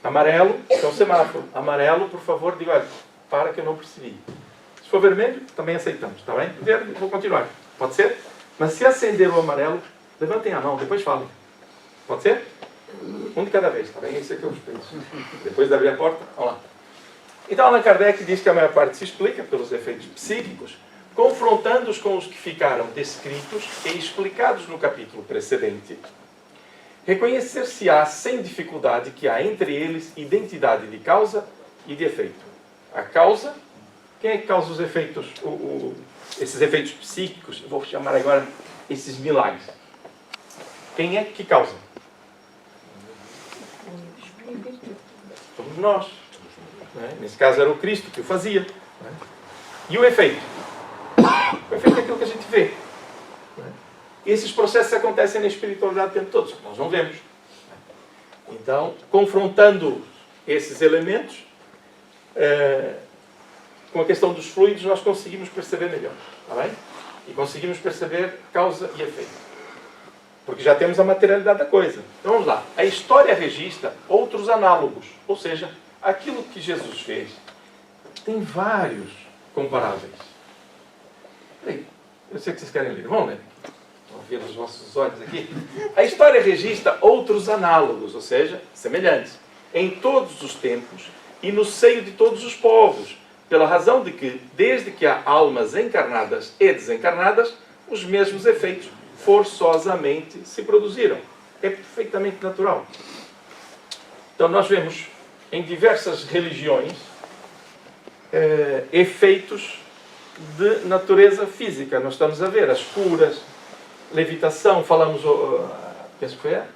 Amarelo, então semáforo. Amarelo, por favor, diga, olha, para que eu não percebi. Se for vermelho, também aceitamos, tá bem? Verde, vou continuar. Pode ser? Mas se acender o amarelo, levantem a mão, depois falem. Pode ser? Um de cada vez, tá bem? Isso é que eu penso. Depois de abrir a porta, vamos lá. Então, Allan Kardec diz que a maior parte se explica pelos efeitos psíquicos, confrontando-os com os que ficaram descritos e explicados no capítulo precedente. Reconhecer-se-á sem dificuldade que há entre eles identidade de causa e de efeito. A causa, quem é que causa os efeitos? esses efeitos psíquicos, eu vou chamar agora esses milagres. Quem é que causa? Somos nós. Não é? Nesse caso era o Cristo que o fazia. Não é? E o efeito? O efeito é aquilo que a gente vê. Não é? E esses processos acontecem na espiritualidade o tempo todo, só que nós não vemos. Então, confrontando esses elementos, com a questão dos fluidos, nós conseguimos perceber melhor. Está bem? E conseguimos perceber causa e efeito. Porque já temos a materialidade da coisa. Então vamos lá. A história registra outros análogos. Ou seja, aquilo que Jesus fez tem vários comparáveis. Peraí, eu sei que vocês querem ler. Vamos ler. Vamos ver os vossos olhos aqui. A história registra outros análogos, ou seja, semelhantes, em todos os tempos e no seio de todos os povos, pela razão de que, desde que há almas encarnadas e desencarnadas, os mesmos efeitos forçosamente se produziram. É perfeitamente natural. Então nós vemos em diversas religiões efeitos de natureza física. Nós estamos a ver as curas, levitação, falamos, penso que foi há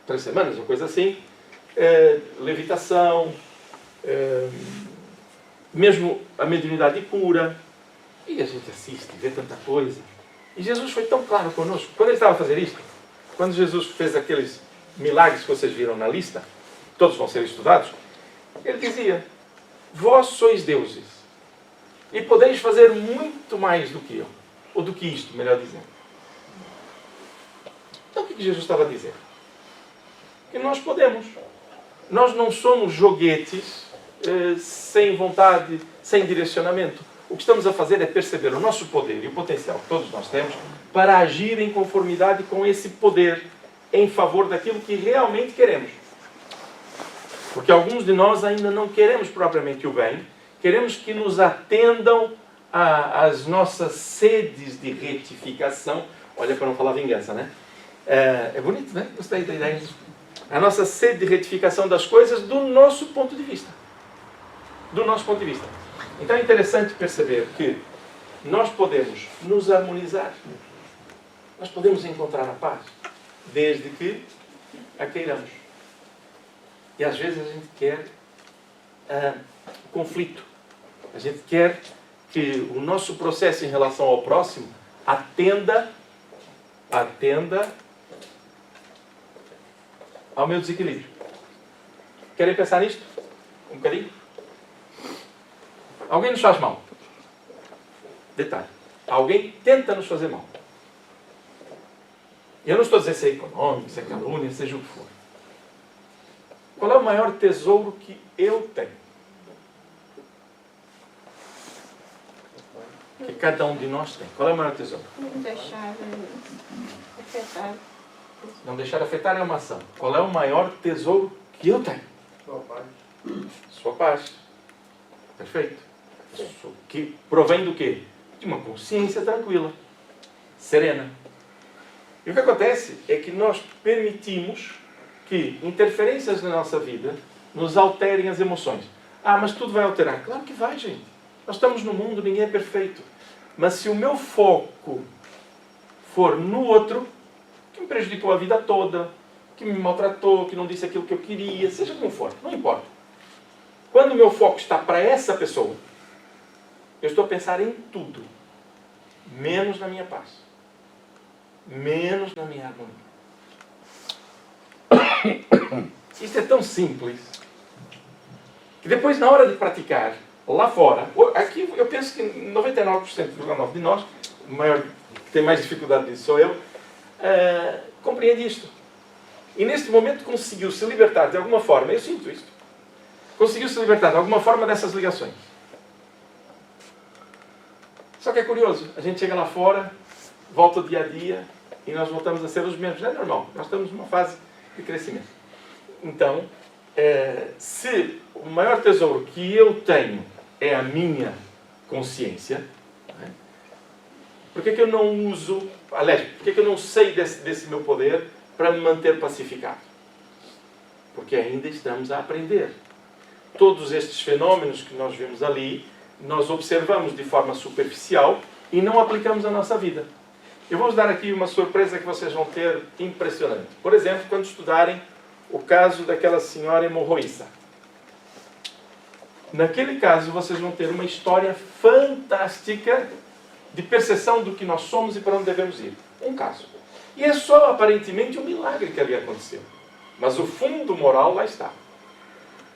3 semanas, uma coisa assim, levitação, mesmo a mediunidade de cura, e a gente assiste, vê tanta coisa. E Jesus foi tão claro conosco. Quando ele estava a fazer isto, quando Jesus fez aqueles milagres que vocês viram na lista, todos vão ser estudados, ele dizia: vós sois deuses e podeis fazer muito mais do que eu, ou do que isto, melhor dizendo. Então o que Jesus estava a dizer? Que nós podemos. Nós não somos joguetes sem vontade, sem direcionamento. O que estamos a fazer é perceber o nosso poder e o potencial que todos nós temos para agir em conformidade com esse poder em favor daquilo que realmente queremos. Porque alguns de nós ainda não queremos propriamente o bem, queremos que nos atendam às nossas sedes de retificação. Olha, para não falar vingança, né? É bonito, né? Gostei da ideia. A nossa sede de retificação das coisas do nosso ponto de vista. Do nosso ponto de vista. Então é interessante perceber que nós podemos nos harmonizar. Nós podemos encontrar a paz, desde que a queiramos. E às vezes a gente quer conflito. A gente quer que o nosso processo em relação ao próximo atenda ao meu desequilíbrio. Querem pensar nisto? Um bocadinho? Alguém nos faz mal. Detalhe. Alguém tenta nos fazer mal. Eu não estou a dizer se é econômico, se é calúnia, seja o que for. Qual é o maior tesouro que eu tenho? Que cada um de nós tem. Qual é o maior tesouro? Não deixar afetar. Não deixar afetar é uma ação. Qual é o maior tesouro que eu tenho? Sua paz. Sua paz. Perfeito. Que provém do quê? De uma consciência tranquila, serena. E o que acontece é que nós permitimos que interferências na nossa vida nos alterem as emoções. Ah, mas tudo vai alterar. Claro que vai, gente. Nós estamos no mundo, ninguém é perfeito. Mas se o meu foco for no outro, que me prejudicou a vida toda, que me maltratou, que não disse aquilo que eu queria, seja como for, não importa. Quando o meu foco está para essa pessoa, eu estou a pensar em tudo, menos na minha paz, menos na minha harmonia. Isto é tão simples, que depois, na hora de praticar, lá fora, aqui eu penso que 99,9% de nós, o maior que tem mais dificuldade disso sou eu, compreende isto. E neste momento conseguiu se libertar de alguma forma, eu sinto isto, conseguiu se libertar de alguma forma dessas ligações. Só que é curioso, a gente chega lá fora, volta o dia a dia e nós voltamos a ser os mesmos. Não é normal, nós estamos numa fase de crescimento. Então, se o maior tesouro que eu tenho é a minha consciência, não é? Por que eu não uso, aliás, por que eu não sei desse meu poder para me manter pacificado? Porque ainda estamos a aprender. Todos estes fenômenos que nós vemos ali, nós observamos de forma superficial e não aplicamos à nossa vida. Eu vou-vos dar aqui uma surpresa que vocês vão ter impressionante. Por exemplo, quando estudarem o caso daquela senhora hemorroísta. Naquele caso, vocês vão ter uma história fantástica de percepção do que nós somos e para onde devemos ir. Um caso. E é só, aparentemente, um milagre que ali aconteceu. Mas o fundo moral lá está.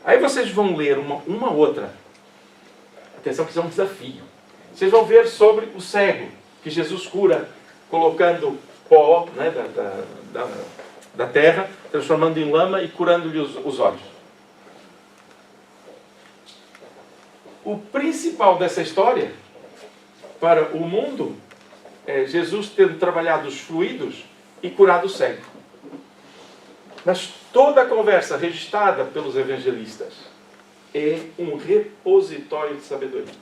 Aí vocês vão ler uma outra. Atenção que isso é um desafio. Vocês vão ver sobre o cego, que Jesus cura colocando pó, né, da terra, transformando em lama e curando-lhe os olhos. O principal dessa história, para o mundo, é Jesus tendo trabalhado os fluidos e curado o cego. Mas toda a conversa registrada pelos evangelistas é um repositório de sabedoria.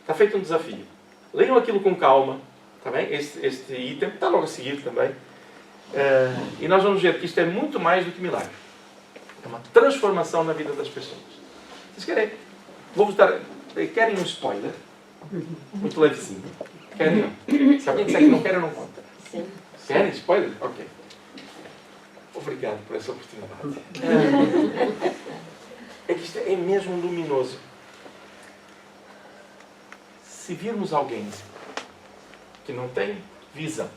Está feito um desafio. Leiam aquilo com calma. Tá bem? Este item está logo a seguir também. E nós vamos ver que isto é muito mais do que milagre. É uma transformação na vida das pessoas. Vocês querem? Vou-vos dar... Querem um spoiler? Muito levezinho. Querem? Se alguém disser que não quer, eu não conto. Sim. Querem spoiler? Ok. Obrigado por essa oportunidade. É que isto é mesmo luminoso. Se virmos alguém que não tem visão,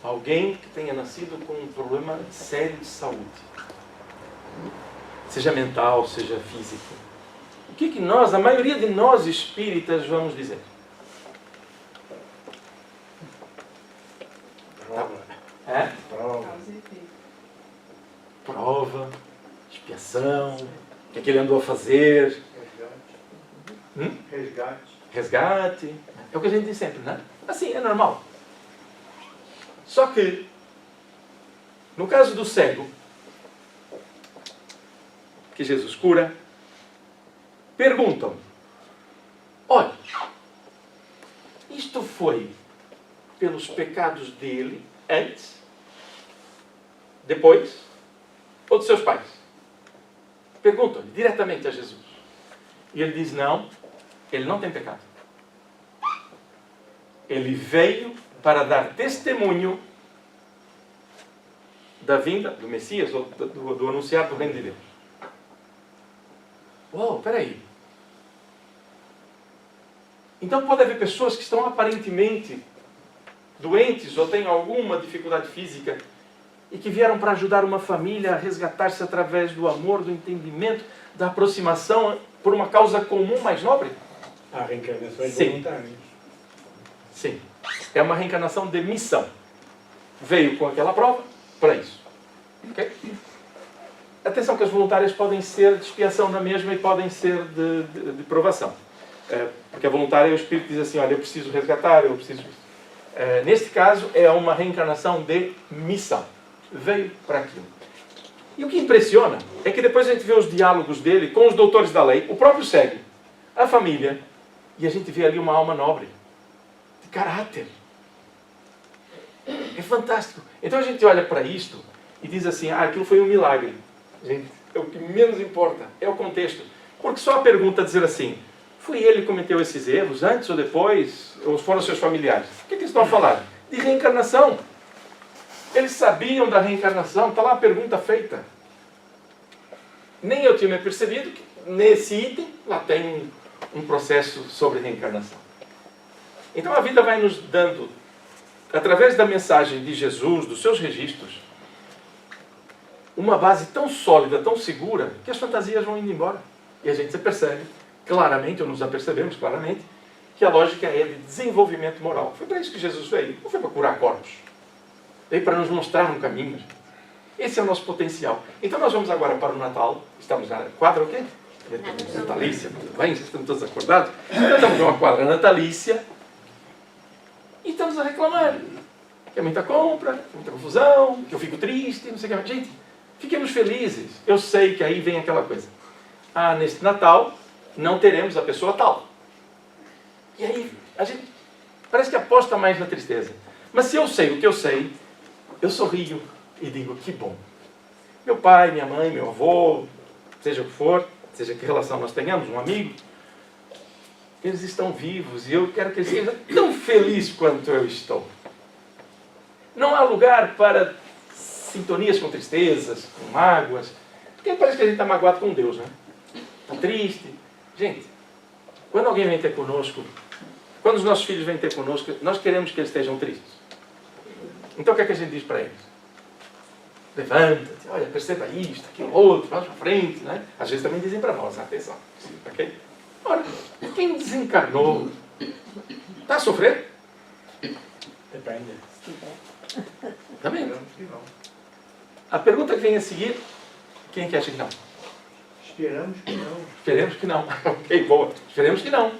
alguém que tenha nascido com um problema sério de saúde, seja mental, seja físico, o que nós, a maioria de nós espíritas, vamos dizer? Prova. É? Prova. Prova, expiação, o que ele andou a fazer, resgate. É o que a gente diz sempre, não é? Assim, é normal. Só que, no caso do cego, que Jesus cura, perguntam: olha, isto foi pelos pecados dele antes, depois, ou dos seus pais? Perguntam-lhe diretamente a Jesus. E ele diz: não, ele não tem pecado. Ele veio para dar testemunho da vinda do Messias, ou do anunciar do reino de Deus. Uau, peraí. Então pode haver pessoas que estão aparentemente doentes ou têm alguma dificuldade física e que vieram para ajudar uma família a resgatar-se através do amor, do entendimento, da aproximação por uma causa comum mais nobre? A reencarnação é Sim. voluntária. Sim. É uma reencarnação de missão. Veio com aquela prova para isso. Ok? Atenção que as voluntárias podem ser de expiação na mesma e podem ser de provação. Porque a voluntária, o Espírito diz assim: olha, eu preciso resgatar, eu preciso... Neste caso, é uma reencarnação de missão. Veio para aquilo. E o que impressiona é que depois a gente vê os diálogos dele com os doutores da lei, o próprio cego, a família, e a gente vê ali uma alma nobre, de caráter. É fantástico. Então a gente olha para isto e diz assim: aquilo foi um milagre. Gente, o que menos importa é o contexto. Porque só a pergunta dizer assim: foi ele que cometeu esses erros, antes ou depois, ou foram seus familiares? O que eles estão a falar? De reencarnação. Eles sabiam da reencarnação, está lá a pergunta feita. Nem eu tinha percebido que nesse item lá tem um processo sobre reencarnação. Então a vida vai nos dando, através da mensagem de Jesus, dos seus registros, uma base tão sólida, tão segura, que as fantasias vão indo embora. E a gente se percebe claramente, ou nos apercebemos claramente, que a lógica é de desenvolvimento moral. Foi para isso que Jesus veio. Não foi para curar corpos. Veio para nos mostrar um caminho. Esse é o nosso potencial. Então nós vamos agora para o Natal. Estamos na quadra o quê? Natalícia. Muito bem, já estamos todos acordados. Então estamos numa quadra natalícia e estamos a reclamar. Que é muita compra, muita confusão, que eu fico triste, não sei o que. Gente, fiquemos felizes. Eu sei que aí vem aquela coisa. Neste Natal não teremos a pessoa tal. E aí a gente parece que aposta mais na tristeza. Mas se eu sei o que eu sei, eu sorrio e digo: que bom. Meu pai, minha mãe, meu avô, seja o que for, seja que relação nós tenhamos, um amigo, Eles estão vivos e eu quero que eles sejam tão felizes quanto eu estou. Não há lugar para sintonias com tristezas, com mágoas, porque parece que a gente está magoado com Deus, né? Está triste. Gente, quando alguém vem ter conosco, quando os nossos filhos vêm ter conosco, nós queremos que eles estejam tristes. Então o que é que a gente diz para eles? Levanta-te, olha, perceba isto, aquilo, outro, vamos para frente, né? Às vezes também dizem para nós, atenção, ok? Ora, quem desencarnou está a sofrer? Depende. Também não. A pergunta que vem a seguir, quem é que acha que não? Esperamos que não. Esperemos que não. Ok, boa. Esperemos que não.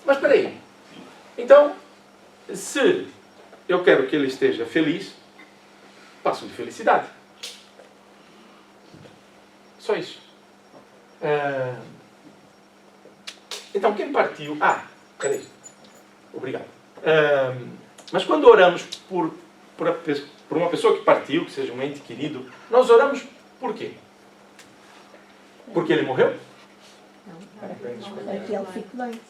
Mas espera aí. Então, se eu quero que ele esteja feliz, passo de felicidade. Só isso. Então, quem partiu... peraí. Obrigado. Mas quando oramos por uma pessoa que partiu, que seja um ente querido, nós oramos por quê? Porque ele morreu? Para que ele fique bem.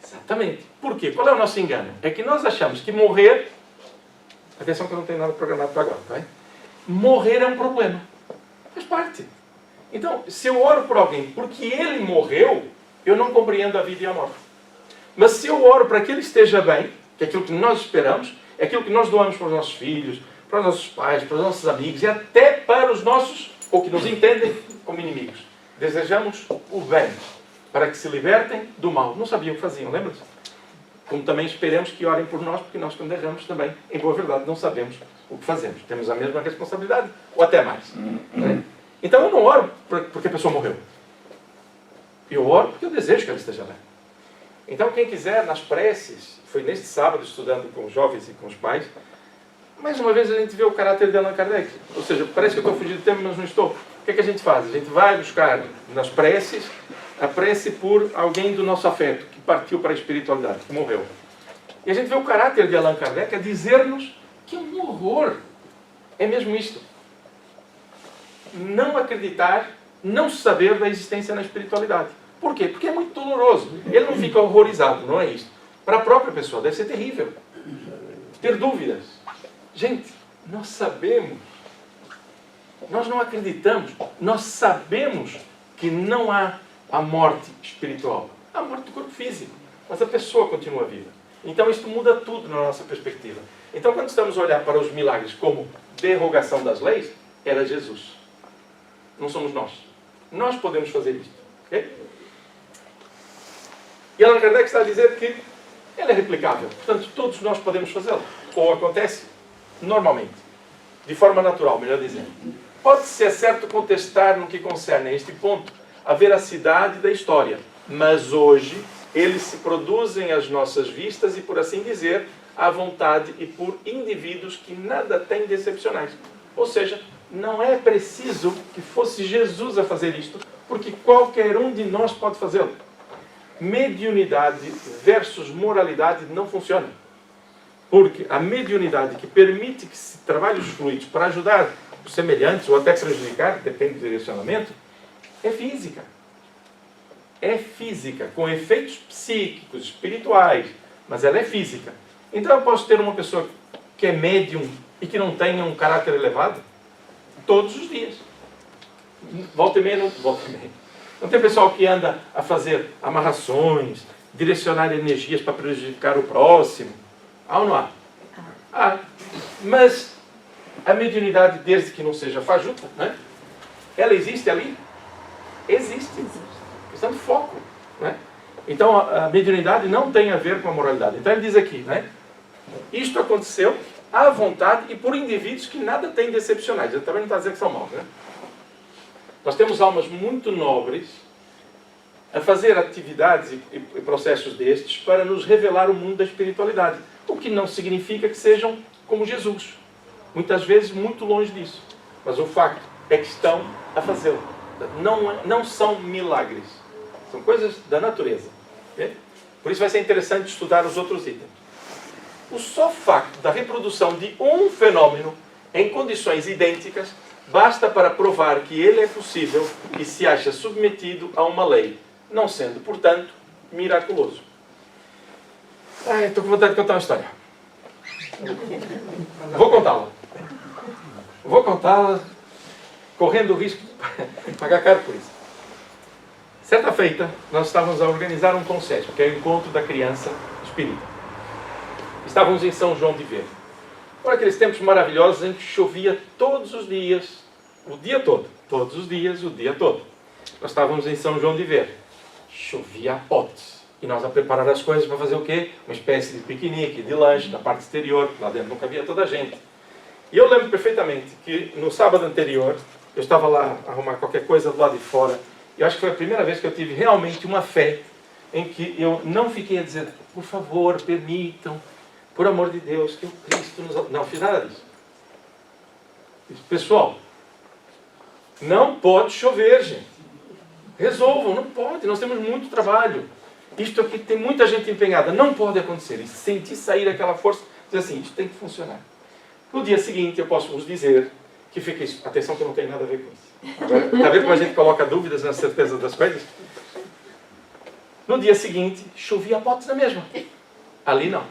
Exatamente. Por quê? Qual é o nosso engano? É que nós achamos que morrer... Atenção que eu não tenho nada programado para agora, tá bem? Morrer é um problema. Faz parte. Então, se eu oro por alguém porque ele morreu, eu não compreendo a vida e a morte. Mas se eu oro para que ele esteja bem, que é aquilo que nós esperamos, é aquilo que nós doamos para os nossos filhos, para os nossos pais, para os nossos amigos e até para os nossos, ou que nos entendem como inimigos. Desejamos o bem, para que se libertem do mal. Não sabiam o que faziam, lembra-se? Como também esperamos que orem por nós, porque nós quando erramos também, em boa verdade, não sabemos o que fazemos. Temos a mesma responsabilidade, ou até mais. Né? Então eu não oro porque a pessoa morreu. Eu oro porque eu desejo que ela esteja bem. Então quem quiser, nas preces, foi neste sábado, estudando com os jovens e com os pais, mais uma vez a gente vê o caráter de Allan Kardec. Ou seja, parece que eu estou fugindo do tema, mas não estou. O que é que a gente faz? A gente vai buscar nas preces a prece por alguém do nosso afeto, que partiu para a espiritualidade, que morreu. E a gente vê o caráter de Allan Kardec a dizer-nos que um horror é mesmo isto. Não acreditar, não saber da existência na espiritualidade. Por quê? Porque é muito doloroso. Ele não fica horrorizado, não é isto. Para a própria pessoa deve ser terrível. Ter dúvidas. Gente, nós sabemos. Nós não acreditamos. Nós sabemos que não há a morte espiritual. Há a morte do corpo físico. Mas a pessoa continua viva. Então isto muda tudo na nossa perspectiva. Então quando estamos a olhar para os milagres como derrogação das leis, era Jesus. Não somos nós. Nós podemos fazer isto. Okay? E Allan Kardec está a dizer que ele é replicável. Portanto, todos nós podemos fazê-lo. Ou acontece normalmente. De forma natural, melhor dizendo. Pode-se, é certo, contestar no que concerne a este ponto a veracidade da história. Mas hoje, eles se produzem às nossas vistas e, por assim dizer, à vontade e por indivíduos que nada têm de excepcionais. Ou seja, não é preciso que fosse Jesus a fazer isto, porque qualquer um de nós pode fazê-lo. Mediunidade versus moralidade não funciona. Porque a mediunidade que permite que se trabalhe os fluidos para ajudar os semelhantes ou até prejudicar, depende do direcionamento, é física. É física, com efeitos psíquicos, espirituais, mas ela é física. Então eu posso ter uma pessoa que é médium e que não tenha um caráter elevado todos os dias. Volta e meia, não volta e meia. Não tem pessoal que anda a fazer amarrações, direcionar energias para prejudicar o próximo. Há ou não há? Há. Mas a mediunidade, desde que não seja fajuta, né? Ela existe ali? Existe. Questão de foco. Né? Então a mediunidade não tem a ver com a moralidade. Então ele diz aqui, né? Isto aconteceu à vontade e por indivíduos que nada têm de excepcionais. Ele também não está dizendo que são maus, né? Nós temos almas muito nobres a fazer atividades e processos destes para nos revelar o mundo da espiritualidade. O que não significa que sejam como Jesus. Muitas vezes muito longe disso. Mas o facto é que estão a fazê-lo. Não são milagres. São coisas da natureza. Okay? Por isso vai ser interessante estudar os outros itens. O só facto da reprodução de um fenômeno em condições idênticas basta para provar que ele é possível e se acha submetido a uma lei, não sendo, portanto, miraculoso. Ai, estou com vontade de contar uma história. Vou contá-la. Vou contá-la correndo o risco de pagar caro por isso. Certa feita, nós estávamos a organizar um conselho, que é o Encontro da Criança Espírita. Estávamos em São João de Ver. Por aqueles tempos maravilhosos em que chovia todos os dias, o dia todo. Todos os dias, o dia todo. Nós estávamos em São João de Ver. Chovia a potes. E nós a preparar as coisas para fazer o quê? Uma espécie de piquenique, de lanche, na parte exterior. Lá dentro não cabia toda a gente. E eu lembro perfeitamente que no sábado anterior, eu estava lá a arrumar qualquer coisa do lado de fora. E eu acho que foi a primeira vez que eu tive realmente uma fé em que eu não fiquei a dizer, por favor, permitam, por amor de Deus, que o Cristo nos... Não fiz nada disso. Pessoal, não pode chover, gente. Resolvam, não pode. Nós temos muito trabalho. Isto aqui tem muita gente empenhada. Não pode acontecer. E sentir sair aquela força, dizer assim, isto tem que funcionar. No dia seguinte, eu posso vos dizer que fiquei... Atenção que eu não tenho nada a ver com isso. Agora, está a ver como a gente coloca dúvidas na certeza das coisas? No dia seguinte, chovia a potes na mesma. Ali não.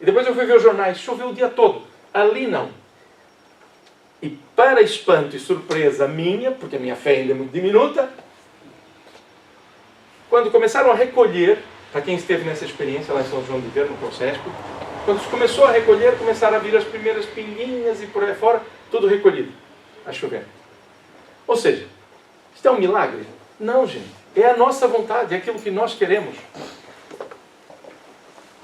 E depois eu fui ver os jornais, choveu o dia todo. Ali não. E para espanto e surpresa minha, porque a minha fé ainda é muito diminuta, quando começaram a recolher, para quem esteve nessa experiência lá em São João de Ver, no Procesco, quando se começou a recolher, começaram a vir as primeiras pinguinhas e por aí fora, tudo recolhido, a chover. Ou seja, isto é um milagre? Não, gente. É a nossa vontade, é aquilo que nós queremos.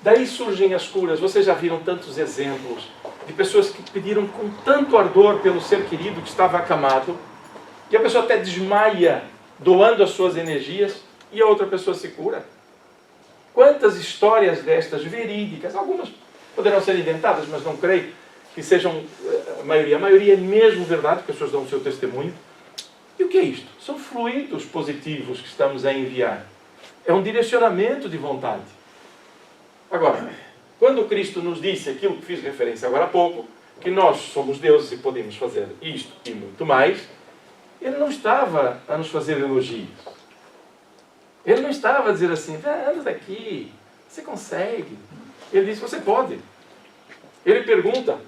Daí surgem as curas. Vocês já viram tantos exemplos de pessoas que pediram com tanto ardor pelo ser querido que estava acamado, e a pessoa até desmaia doando as suas energias, e a outra pessoa se cura. Quantas histórias destas verídicas, algumas poderão ser inventadas, mas não creio que sejam a maioria. A maioria é mesmo verdade, porque as pessoas dão o seu testemunho. E o que é isto? São fluidos positivos que estamos a enviar. É um direcionamento de vontade. Agora, quando Cristo nos disse aquilo que fiz referência agora há pouco, que nós somos deuses e podemos fazer isto e muito mais, Ele não estava a nos fazer elogios. Ele não estava a dizer assim, anda daqui, você consegue. Ele disse, você pode. Ele pergunta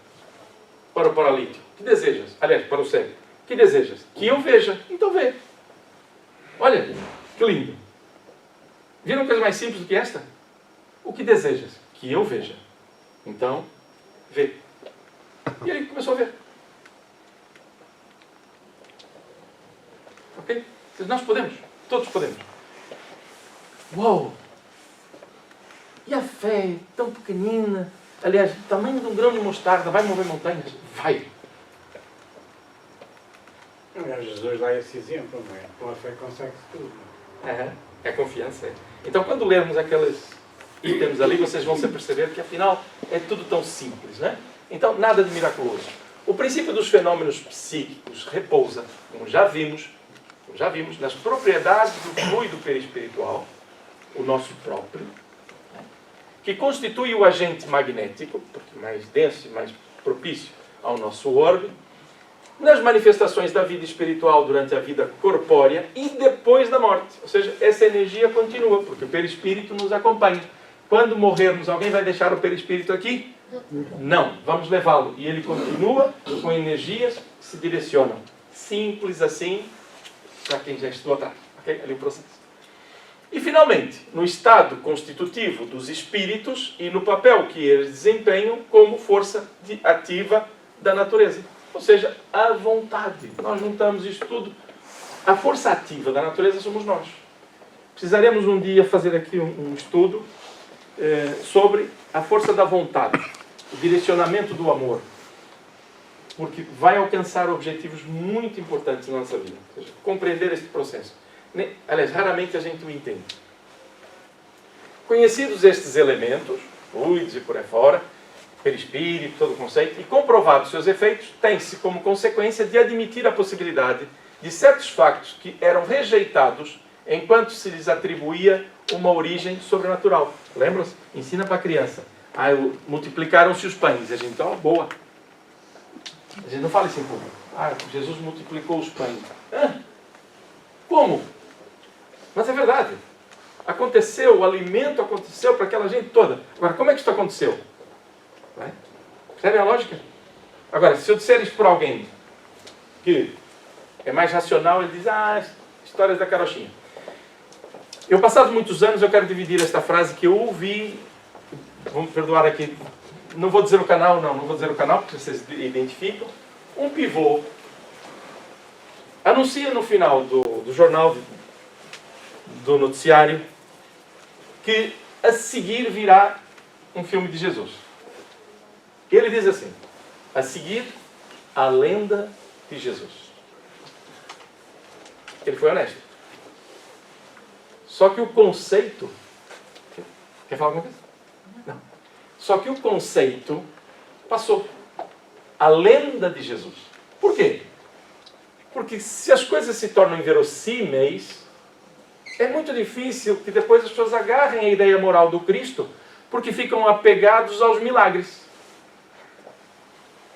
para o paralítico, que desejas? Aliás, para o cego, que desejas? Que eu veja. Então vê. Olha, que lindo. Viram coisa mais simples do que esta? O que desejas? Que eu veja. Então, vê. E ele começou a ver. Ok? Nós podemos. Todos podemos. Uau! E a fé é tão pequenina. Aliás, o tamanho de um grão de mostarda vai mover montanhas? Vai. Jesus dá esse exemplo, não é? Com a fé consegue-se tudo. É confiança. É. Então, quando lermos aqueles itens ali, vocês vão se perceber que, afinal, é tudo tão simples, né? Então, nada de miraculoso. O princípio dos fenômenos psíquicos repousa, como já vimos, nas propriedades do fluido perispiritual, o nosso próprio, né? Que constitui o agente magnético, porque mais denso e mais propício ao nosso órgão, nas manifestações da vida espiritual durante a vida corpórea e depois da morte. Ou seja, essa energia continua, porque o perispírito nos acompanha. Quando morrermos, alguém vai deixar o perispírito aqui? Não, vamos levá-lo. E ele continua com energias que se direcionam. Simples assim, para quem já estudou atrás. Ok? Ali o processo. E, finalmente, no estado constitutivo dos espíritos e no papel que eles desempenham como força ativa da natureza. Ou seja, a vontade. Nós juntamos isto tudo. A força ativa da natureza somos nós. Precisaremos um dia fazer aqui um estudo sobre a força da vontade, o direcionamento do amor. Porque vai alcançar objetivos muito importantes na nossa vida. Ou seja, compreender este processo. Aliás, raramente a gente o entende. Conhecidos estes elementos, fluidos e por aí fora, perispírito, todo o conceito, e comprovados seus efeitos, tem-se como consequência de admitir a possibilidade de certos factos que eram rejeitados enquanto se lhes atribuía uma origem sobrenatural. Lembram-se? Ensina para a criança. Multiplicaram-se os pães. A gente, boa. A gente não fala isso em público. Jesus multiplicou os pães. Como? Mas é verdade. Aconteceu, o alimento aconteceu para aquela gente toda. Agora, como é que isso aconteceu? Né? Percebe a lógica? Agora, se eu disser isso para alguém que é mais racional, ele diz, histórias da carochinha. Eu, passados muitos anos, eu quero dividir esta frase que eu ouvi, vamos perdoar aqui, não vou dizer o canal, não vou dizer o canal, porque vocês identificam. Um pivô anuncia no final do jornal, do noticiário, que a seguir virá um filme de Jesus. Ele diz assim, a seguir, a lenda de Jesus. Ele foi honesto. Só que o conceito... Quer falar alguma coisa? Não. Só que o conceito passou. A lenda de Jesus. Por quê? Porque se as coisas se tornam inverossímeis, é muito difícil que depois as pessoas agarrem a ideia moral do Cristo, porque ficam apegados aos milagres,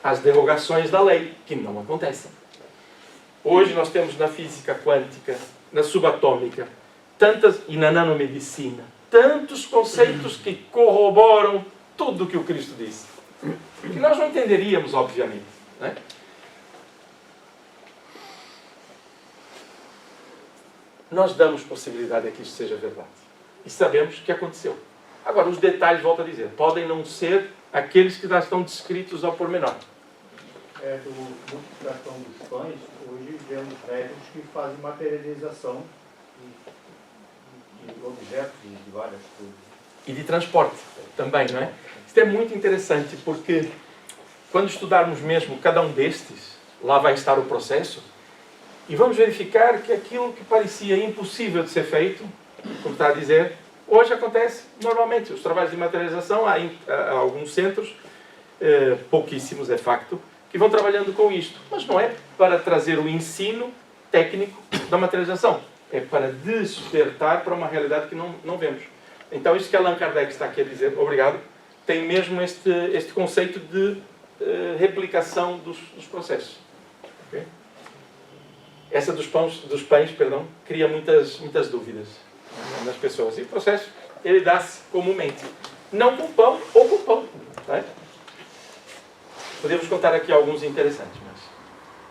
às derrogações da lei, que não acontecem. Hoje nós temos na física quântica, na subatômica, e na nanomedicina, tantos conceitos que corroboram tudo o que o Cristo disse. Que nós não entenderíamos, obviamente. Né? Nós damos possibilidade a que isso seja verdade. E sabemos que aconteceu. Agora, os detalhes, volto a dizer, podem não ser aqueles que já estão descritos ao pormenor. Do multiplicação dos pães, hoje vemos médicos que fazem materialização de objetos de várias coisas. E de transporte também, não é? Isto é muito interessante, porque quando estudarmos mesmo cada um destes, lá vai estar o processo, e vamos verificar que aquilo que parecia impossível de ser feito, como está a dizer, hoje acontece normalmente. Os trabalhos de materialização, há alguns centros, pouquíssimos é facto, que vão trabalhando com isto. Mas não é para trazer o ensino técnico da materialização. É para despertar para uma realidade que não vemos. Então, isso que Allan Kardec está aqui a dizer, obrigado, tem mesmo este conceito de replicação dos processos. Okay? Essa dos pães, cria muitas dúvidas nas pessoas. E o processo, ele dá-se comumente. Não com pão ou com pão. Não é? Podemos contar aqui alguns interessantes. Mas...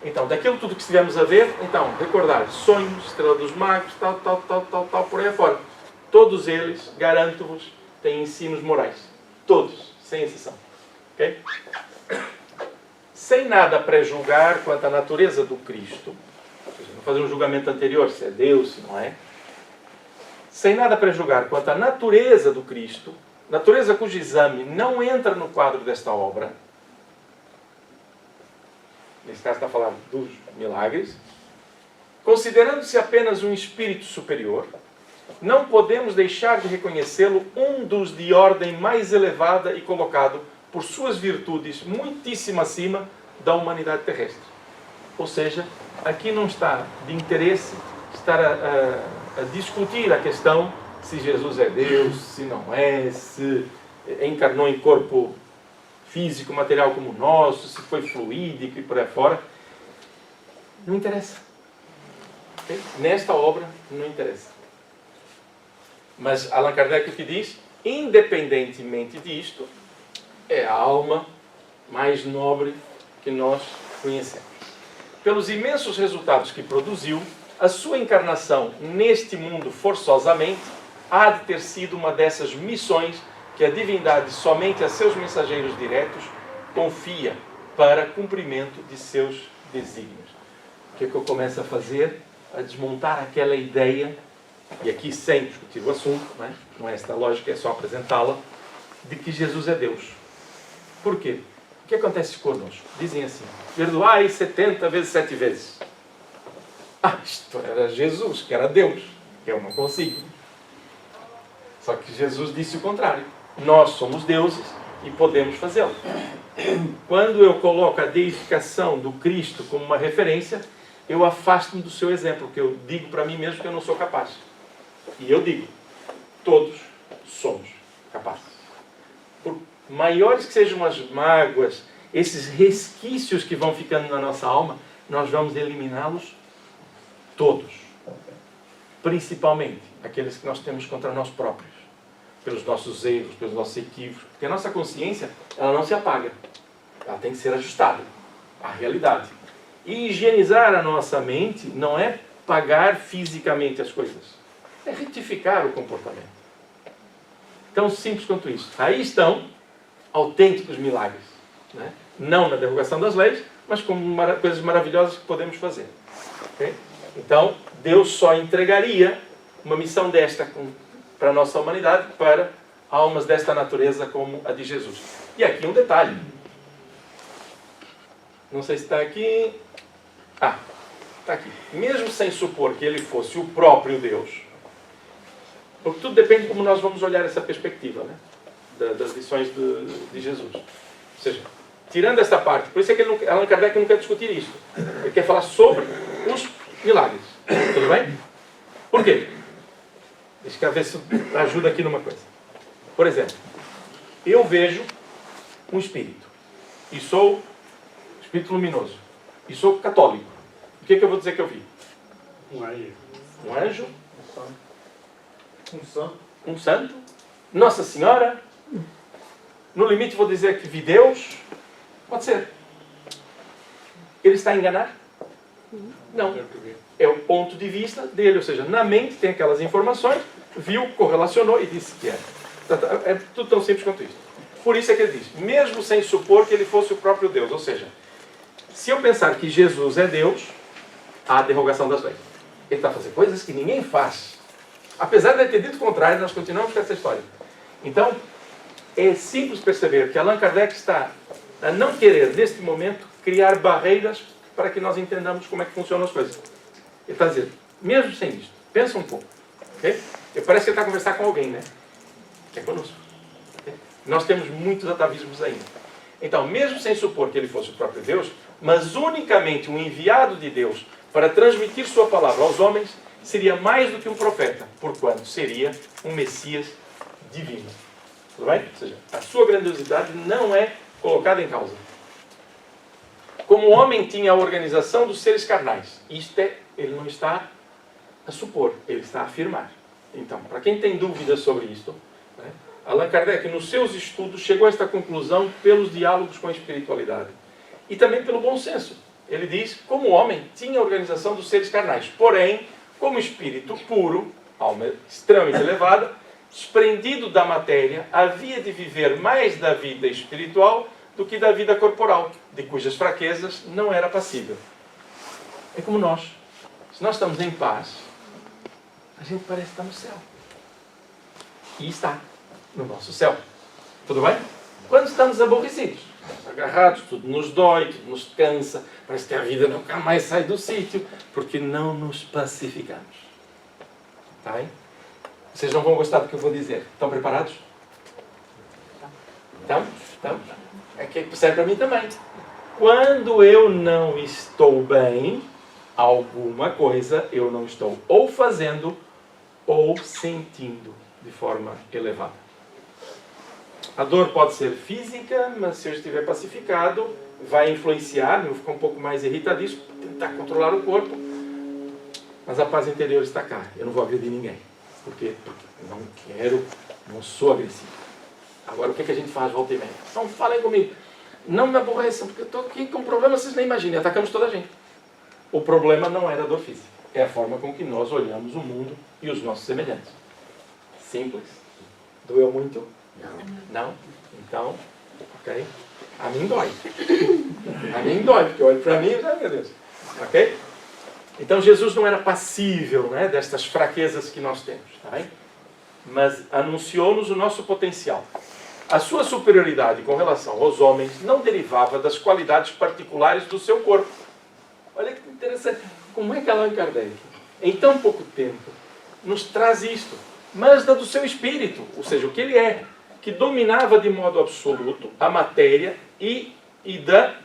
Então, daquilo tudo que estivemos a ver, então, recordar, sonhos, estrela dos magos, tal, por aí afora. Todos eles, garanto-vos, têm ensinos morais. Todos, sem exceção. Okay? Sem nada pré-julgar quanto à natureza do Cristo, ou seja, não fazer um julgamento anterior, se é Deus, se não é. Sem nada pré-julgar quanto à natureza do Cristo, natureza cujo exame não entra no quadro desta obra, nesse caso está falando dos milagres, considerando-se apenas um espírito superior, não podemos deixar de reconhecê-lo um dos de ordem mais elevada e colocado por suas virtudes muitíssimo acima da humanidade terrestre. Ou seja, aqui não está de interesse estar a discutir a questão se Jesus é Deus, se não é, se encarnou em corpo físico, material como o nosso, se foi fluídico e por aí fora. Não interessa. Okay? Nesta obra, não interessa. Mas Allan Kardec o que diz? Independentemente disto, é a alma mais nobre que nós conhecemos. Pelos imensos resultados que produziu, a sua encarnação neste mundo forçosamente há de ter sido uma dessas missões que a divindade somente a seus mensageiros diretos confia para cumprimento de seus desígnios. O que é que eu começo a fazer? A desmontar aquela ideia, e aqui sem discutir o assunto, não é esta lógica, é só apresentá-la, de que Jesus é Deus. Por quê? O que acontece conosco? Dizem assim, perdoai 70 vezes 7 vezes. Isto era Jesus, que era Deus. Eu não consigo. Só que Jesus disse o contrário. Nós somos deuses e podemos fazê-lo. Quando eu coloco a deificação do Cristo como uma referência, eu afasto-me do seu exemplo, porque eu digo para mim mesmo que eu não sou capaz. E eu digo, todos somos capazes. Por maiores que sejam as mágoas, esses resquícios que vão ficando na nossa alma, nós vamos eliminá-los todos. Principalmente aqueles que nós temos contra nós próprios, pelos nossos erros, pelos nossos equívocos. Porque a nossa consciência, ela não se apaga. Ela tem que ser ajustada à realidade. E higienizar a nossa mente não é pagar fisicamente as coisas. É retificar o comportamento. Tão simples quanto isso. Aí estão autênticos milagres. Né? Não na derrogação das leis, mas como coisas maravilhosas que podemos fazer. Okay? Então, Deus só entregaria uma missão desta para a nossa humanidade, para almas desta natureza como a de Jesus. E aqui um detalhe. Não sei se está aqui. Ah, está aqui. Mesmo sem supor que ele fosse o próprio Deus, porque tudo depende de como nós vamos olhar essa perspectiva, né? Das lições de Jesus. Ou seja, tirando esta parte, por isso é que Allan Kardec não quer discutir isso. Ele quer falar sobre os milagres. Tudo bem? Por quê? Deixa eu ver se ajuda aqui numa coisa. Por exemplo, eu vejo um espírito. E sou espírito luminoso. E sou católico. O que é que eu vou dizer que eu vi? Um anjo. Um anjo. Um santo. Um santo. Nossa Senhora. No limite vou dizer que vi Deus. Pode ser. Ele está a enganar? Não. É o ponto de vista dele. Ou seja, na mente tem aquelas informações, viu, correlacionou e disse que era. É tudo tão simples quanto isso. Por isso é que ele diz, mesmo sem supor que ele fosse o próprio Deus. Ou seja, se eu pensar que Jesus é Deus, há a derrogação das leis. Ele está a fazer coisas que ninguém faz. Apesar de ter dito o contrário, nós continuamos com essa história. Então, é simples perceber que Allan Kardec está a não querer, neste momento, criar barreiras para que nós entendamos como é que funcionam as coisas. Ele está a dizer, mesmo sem isto, pensa um pouco. Okay? Parece que ele está a conversar com alguém, né? É conosco. Okay? Nós temos muitos atavismos ainda. Então, mesmo sem supor que ele fosse o próprio Deus, mas unicamente um enviado de Deus para transmitir sua palavra aos homens, seria mais do que um profeta, porquanto seria um Messias divino. Tudo bem? Ou seja, a sua grandiosidade não é colocada em causa. Como o homem tinha a organização dos seres carnais, ele não está a supor, ele está a afirmar. Então, para quem tem dúvidas sobre isto, né, Allan Kardec, nos seus estudos, chegou a esta conclusão pelos diálogos com a espiritualidade. E também pelo bom senso. Ele diz, como o homem tinha a organização dos seres carnais, porém, como espírito puro, alma extremamente elevada, desprendido da matéria, havia de viver mais da vida espiritual do que da vida corporal, de cujas fraquezas não era passível. É como nós. Se nós estamos em paz, a gente parece estar no céu. E está no nosso céu. Tudo bem? Quando estamos aborrecidos, agarrados, tudo nos dói, tudo nos cansa, parece que a vida nunca mais sai do sítio, porque não nos pacificamos. Está bem? Vocês não vão gostar do que eu vou dizer. Estão preparados? Estão? É que serve para mim também. Quando eu não estou bem, alguma coisa eu não estou ou fazendo ou sentindo de forma elevada. A dor pode ser física, mas se eu estiver pacificado, vai influenciar, eu vou ficar um pouco mais irritadíssimo, tentar controlar o corpo, mas a paz interior está cá. Eu não vou agredir ninguém. Por quê? Porque não quero, não sou agressivo. Agora, o que a gente faz volta e meia? Não falem comigo. Não me aborreçam, porque eu estou aqui com um problema, vocês nem imaginam. Atacamos toda a gente. O problema não era a dor física. É a forma com que nós olhamos o mundo e os nossos semelhantes. Simples. Doeu muito? Não? Então, ok? A mim dói. A mim dói, porque eu olho para mim e já, meu Deus. Ok? Então, Jesus não era passível, né, destas fraquezas que nós temos. Tá bem? Mas anunciou-nos o nosso potencial. A sua superioridade com relação aos homens não derivava das qualidades particulares do seu corpo. Olha que interessante. Como é que Allan Kardec, em tão pouco tempo, nos traz isto? Mas da do seu espírito, ou seja, o que ele é, que dominava de modo absoluto a matéria e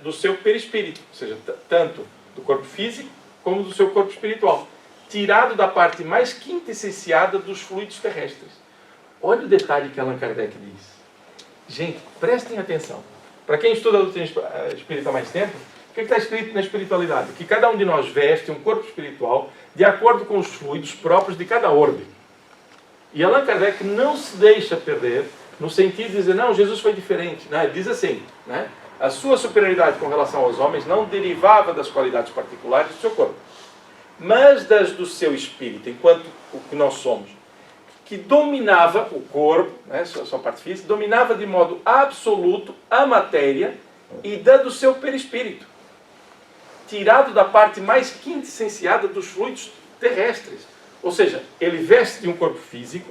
do seu perispírito, ou seja, tanto do corpo físico como do seu corpo espiritual, tirado da parte mais quintessenciada dos fluidos terrestres. Olha o detalhe que Allan Kardec diz. Gente, prestem atenção. Para quem estuda a doutrina espírita há mais tempo, o que está escrito na espiritualidade? Que cada um de nós veste um corpo espiritual de acordo com os fluidos próprios de cada orbe. E Allan Kardec não se deixa perder no sentido de dizer, não, Jesus foi diferente. Não, ele diz assim, né? A sua superioridade com relação aos homens não derivava das qualidades particulares do seu corpo, mas das do seu espírito, enquanto o que nós somos, que dominava o corpo, né, sua parte física, dominava de modo absoluto a matéria e da do seu perispírito, tirado da parte mais quintessenciada dos fluidos terrestres. Ou seja, ele veste de um corpo físico,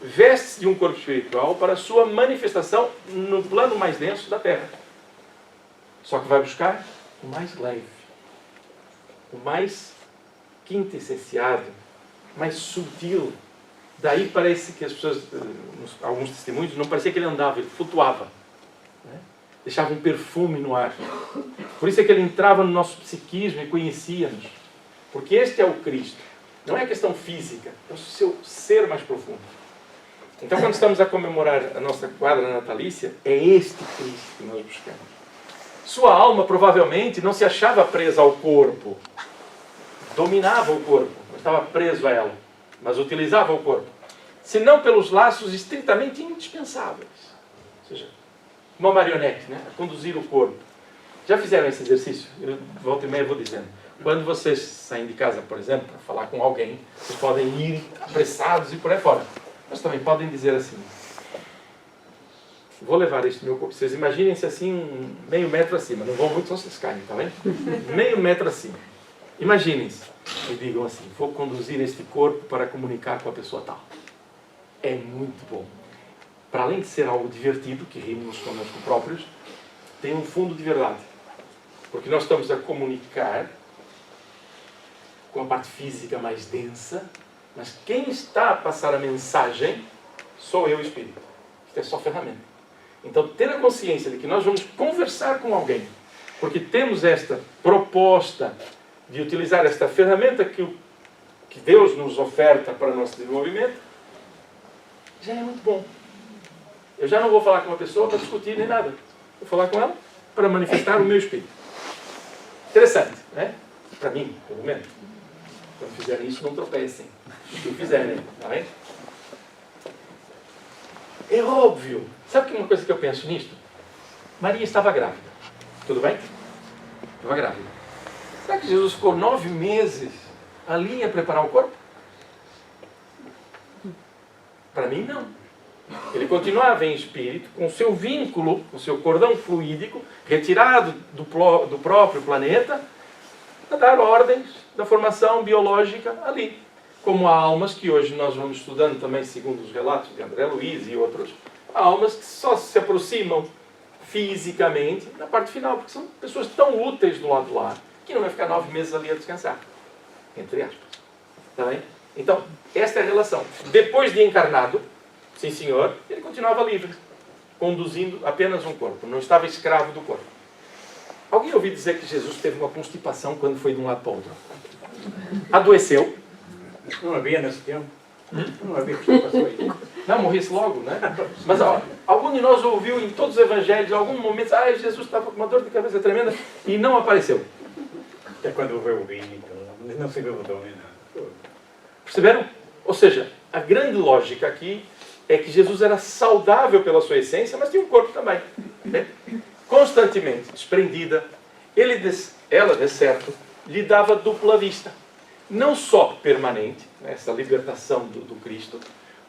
veste de um corpo espiritual para a sua manifestação no plano mais denso da Terra. Só que vai buscar o mais leve, o mais quintessenciado, mais sutil. Daí parece que as pessoas, alguns testemunhos, não parecia que ele andava, ele flutuava. Né? Deixava um perfume no ar. Por isso é que ele entrava no nosso psiquismo e conhecia-nos. Porque este é o Cristo. Não é questão física, é o seu ser mais profundo. Então, quando estamos a comemorar a nossa quadra natalícia, é este Cristo que nós buscamos. Sua alma, provavelmente, não se achava presa ao corpo. Dominava o corpo, não estava preso a ela, mas utilizava o corpo. Se não pelos laços estritamente indispensáveis. Ou seja, uma marionete, né? A conduzir o corpo. Já fizeram esse exercício? Eu volta e meia vou dizendo. Quando vocês saem de casa, por exemplo, para falar com alguém, vocês podem ir apressados e por aí fora. Mas também podem dizer assim, vou levar este meu corpo. Vocês imaginem-se assim, meio metro acima. Não vão muito, só vocês caem, tá bem? Meio metro acima. Imaginem-se e digam assim, vou conduzir este corpo para comunicar com a pessoa tal. É muito bom. Para além de ser algo divertido, que rimos conosco próprios, tem um fundo de verdade. Porque nós estamos a comunicar com a parte física mais densa, mas quem está a passar a mensagem sou eu, o Espírito. Isto é só ferramenta. Então, ter a consciência de que nós vamos conversar com alguém, porque temos esta proposta de utilizar esta ferramenta que Deus nos oferta para o nosso desenvolvimento, já é muito bom. Eu já não vou falar com uma pessoa para discutir nem nada. Vou falar com ela para manifestar o meu Espírito. Interessante, né? Para mim, pelo menos. Quando fizerem isso, não tropecem. Se fizerem, tá bem? É óbvio. Sabe que uma coisa que eu penso nisto? Maria estava grávida. Tudo bem? Estava grávida. Será que Jesus ficou 9 meses ali a preparar o corpo? Para mim, não. Ele continuava em espírito, com o seu vínculo, com o seu cordão fluídico, retirado do próprio planeta, a dar ordens da formação biológica ali. Como há almas que hoje nós vamos estudando também, segundo os relatos de André Luiz e outros, há almas que só se aproximam fisicamente na parte final, porque são pessoas tão úteis do lado de lá, que não vai ficar 9 meses ali a descansar. Entre aspas. Está bem? Então, esta é a relação. Depois de encarnado, sim senhor, ele continuava livre, conduzindo apenas um corpo, não estava escravo do corpo. Alguém ouviu dizer que Jesus teve uma constipação quando foi de um lado para o outro? Adoeceu? Não havia nesse tempo. Não havia constipação aí. Não, morresse logo, né? Mas ó, algum de nós ouviu em todos os evangelhos, em algum momento, Jesus estava com uma dor de cabeça tremenda e não apareceu. Até quando veio o vinho, então, não se bebeu nem nada. Perceberam? Ou seja, a grande lógica aqui é que Jesus era saudável pela sua essência, mas tinha um corpo também. Né? Constantemente desprendida, ela, de certo, lhe dava dupla vista. Não só permanente, né, essa libertação do Cristo,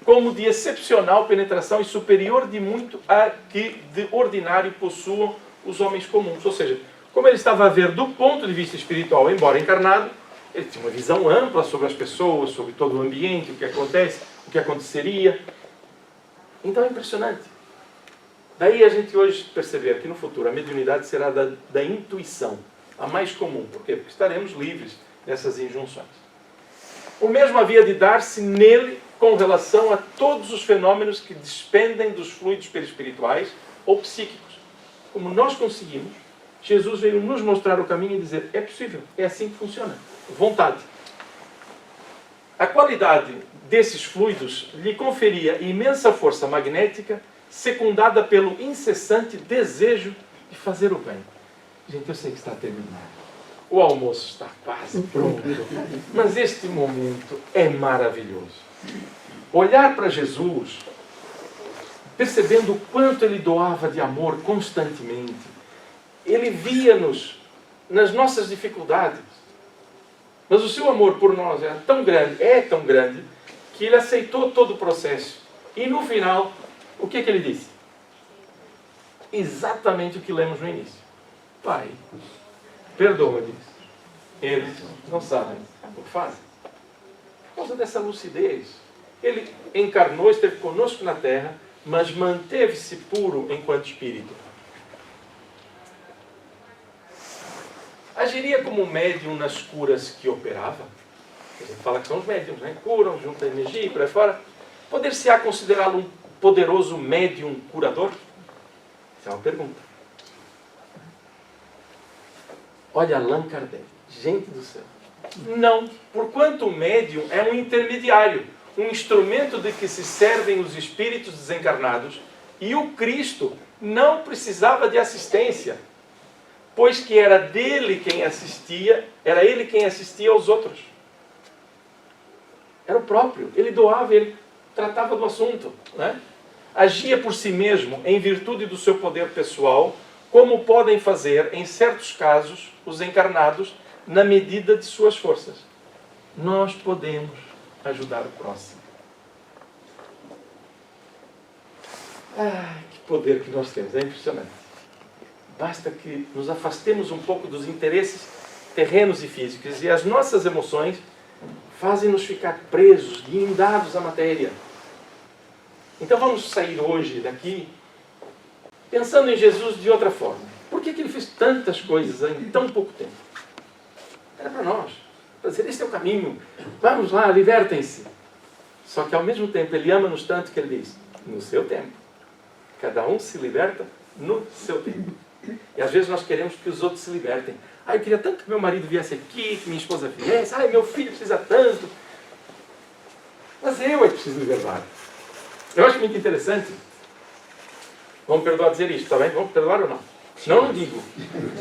como de excepcional penetração e superior de muito a que de ordinário possuam os homens comuns. Ou seja, como ele estava a ver do ponto de vista espiritual, embora encarnado, ele tinha uma visão ampla sobre as pessoas, sobre todo o ambiente, o que acontece, o que aconteceria. Então é impressionante. Daí a gente hoje perceber que no futuro a mediunidade será da intuição, a mais comum. Por quê? Porque estaremos livres dessas injunções. O mesmo havia de dar-se nele com relação a todos os fenômenos que despendem dos fluidos perispirituais ou psíquicos. Como nós conseguimos, Jesus veio nos mostrar o caminho e dizer, é possível, é assim que funciona. Vontade. A qualidade desses fluidos lhe conferia imensa força magnética, secundada pelo incessante desejo de fazer o bem. Gente, eu sei que está a terminar. O almoço está quase pronto. Mas este momento é maravilhoso. Olhar para Jesus, percebendo o quanto Ele doava de amor constantemente. Ele via-nos nas nossas dificuldades. Mas o seu amor por nós é tão grande, que Ele aceitou todo o processo. E no final, o que Ele disse? Exatamente o que lemos no início. Pai, perdoa-lhes. Eles não sabem o que fazem. Por causa dessa lucidez. Ele encarnou, esteve conosco na terra, mas manteve-se puro enquanto espírito. Agiria como médium nas curas que operava? A gente fala que são os médiums, né? Curam, juntam energia e por aí fora. Poder-se-á considerá-lo um poderoso médium curador? Essa é uma pergunta. Olha Allan Kardec. Gente do céu. Não, porquanto o médium é um intermediário, um instrumento de que se servem os espíritos desencarnados, e o Cristo não precisava de assistência, pois que era dele quem assistia, era ele quem assistia aos outros. Era o próprio, ele doava, ele tratava do assunto, né? Agia por si mesmo em virtude do seu poder pessoal, como podem fazer, em certos casos, os encarnados, na medida de suas forças. Nós podemos ajudar o próximo. Que poder que nós temos, é impressionante. Basta que nos afastemos um pouco dos interesses terrenos e físicos, e as nossas emoções fazem-nos ficar presos, guindados à matéria. Então vamos sair hoje daqui pensando em Jesus de outra forma. Por que Ele fez tantas coisas em tão pouco tempo? Era para nós. Para dizer, este é o caminho. Vamos lá, libertem-se. Só que ao mesmo tempo Ele ama-nos tanto que Ele diz, no seu tempo. Cada um se liberta no seu tempo. E às vezes nós queremos que os outros se libertem. Eu queria tanto que meu marido viesse aqui, que minha esposa viesse. Meu filho precisa tanto. Mas eu é que preciso libertar. Eu acho muito interessante. Vamos perdoar dizer isto, está bem? Vamos perdoar ou não? Não, não digo.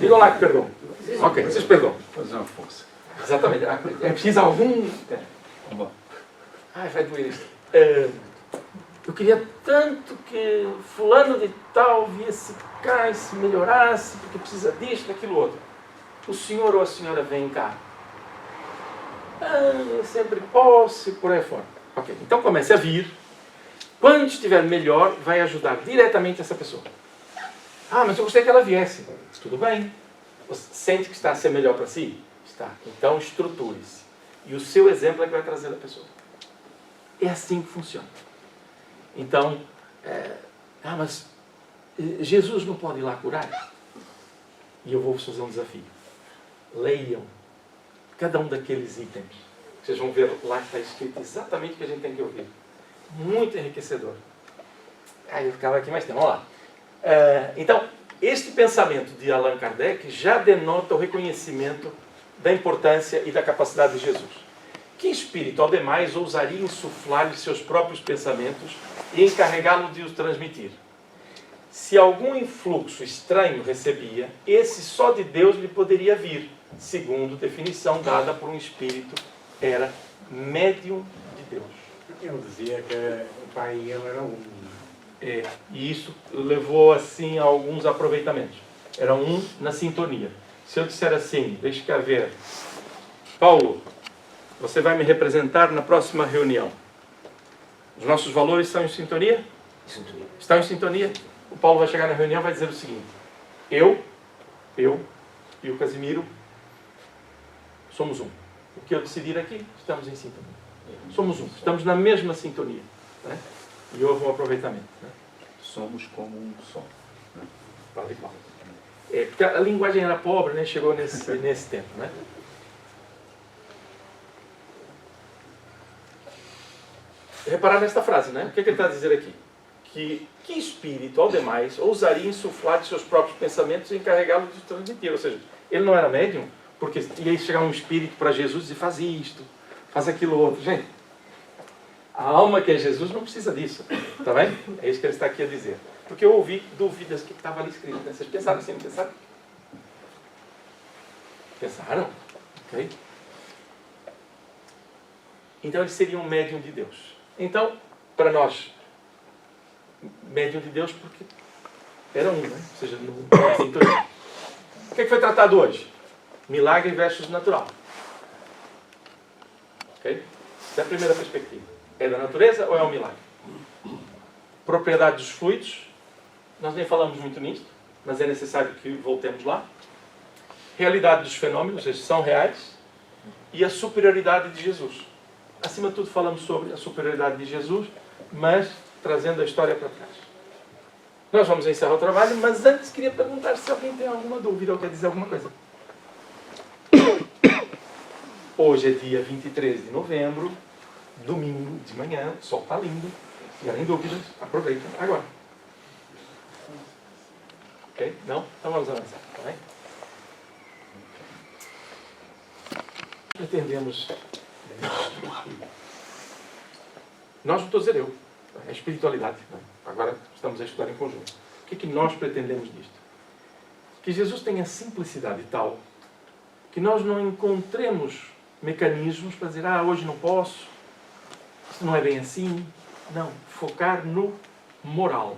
Digam lá que perdoam. Ok, vocês perdoam. Fazer uma força. Exatamente. É preciso algum... vai doer isto. Eu queria tanto que fulano de tal viesse cá e se melhorasse, porque precisa disto, daquilo outro. O senhor ou a senhora vem cá. Eu sempre posso e por aí fora. Ok, então comece a vir. Quando estiver melhor, vai ajudar diretamente essa pessoa. Mas eu gostaria que ela viesse. Tudo bem. Você sente que está a ser melhor para si? Está. Então estruture-se. E o seu exemplo é que vai trazer a pessoa. É assim que funciona. Então, mas Jesus não pode ir lá curar? E eu vou vos fazer um desafio. Leiam cada um daqueles itens. Vocês vão ver lá que está escrito exatamente o que a gente tem que ouvir. Muito enriquecedor. Eu ficava aqui mais tempo. Vamos lá. Então, este pensamento de Allan Kardec já denota o reconhecimento da importância e da capacidade de Jesus. Que espírito, ao demais, ousaria insuflar-lhe seus próprios pensamentos e encarregá-lo de os transmitir? Se algum influxo estranho recebia, esse só de Deus lhe poderia vir, segundo definição dada por um espírito, era médium de Deus. Ele dizia que o pai e ele eram um. E isso levou assim a alguns aproveitamentos. Era um na sintonia. Se eu disser assim, deixa cá ver, Paulo, você vai me representar na próxima reunião. Os nossos valores estão em sintonia? Estão em sintonia? O Paulo vai chegar na reunião e vai dizer o seguinte: eu e o Casimiro somos um. O que eu decidir aqui, estamos em sintonia. Somos um. Estamos na mesma sintonia. Né? E houve um aproveitamento. Né? Somos como um só. Né? Vale igual. Porque a linguagem era pobre, né? Chegou nesse tempo. Né? Reparar nesta frase, né? O que ele está a dizer aqui? Que espírito, ao demais, ousaria insuflar de seus próprios pensamentos e encarregá-lo de transmitir. Ou seja, ele não era médium, porque ia chegar um espírito para Jesus e faz isto, faz aquilo outro. Gente, a alma que é Jesus não precisa disso. Está bem? É isso que ele está aqui a dizer. Porque eu ouvi dúvidas que estava ali escrito. Né? Vocês pensaram assim, não pensaram? Pensaram? Ok? Então ele seria um médium de Deus. Então, para nós, médium de Deus porque era um, né? Ou seja, não é sintonia. O que é que foi tratado hoje? Milagre versus natural. Ok? Essa é a primeira perspectiva. É da natureza ou é um milagre? Propriedade dos fluidos. Nós nem falamos muito nisto, mas é necessário que voltemos lá. Realidade dos fenômenos, eles são reais. E a superioridade de Jesus. Acima de tudo falamos sobre a superioridade de Jesus, mas trazendo a história para trás. Nós vamos encerrar o trabalho, mas antes queria perguntar se alguém tem alguma dúvida ou quer dizer alguma coisa. Hoje é dia 23 de novembro, domingo de manhã, o sol está lindo. Se tiverem dúvidas, aproveitem agora. Ok? Não? Então vamos avançar, tá bem? Pretendemos... Nós, não estou a dizer eu, é a espiritualidade. Agora estamos a estudar em conjunto. O que é que nós pretendemos disto? Que Jesus tenha simplicidade tal que nós não encontremos mecanismos para dizer, hoje não posso, isto não é bem assim. Não, focar no moral.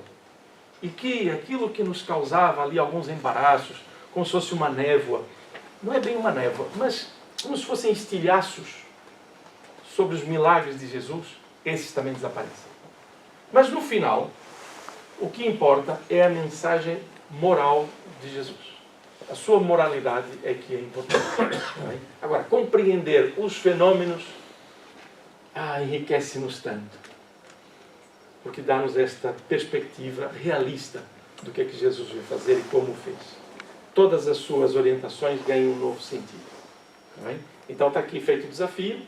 E que aquilo que nos causava ali alguns embaraços, como se fosse uma névoa, não é bem uma névoa, mas como se fossem estilhaços sobre os milagres de Jesus, esses também desaparecem. Mas no final, o que importa é a mensagem moral de Jesus. A sua moralidade é que é importante. Agora, compreender os fenômenos enriquece-nos tanto. Porque dá-nos esta perspectiva realista do que é que Jesus veio fazer e como o fez. Todas as suas orientações ganham um novo sentido. Então está aqui feito o desafio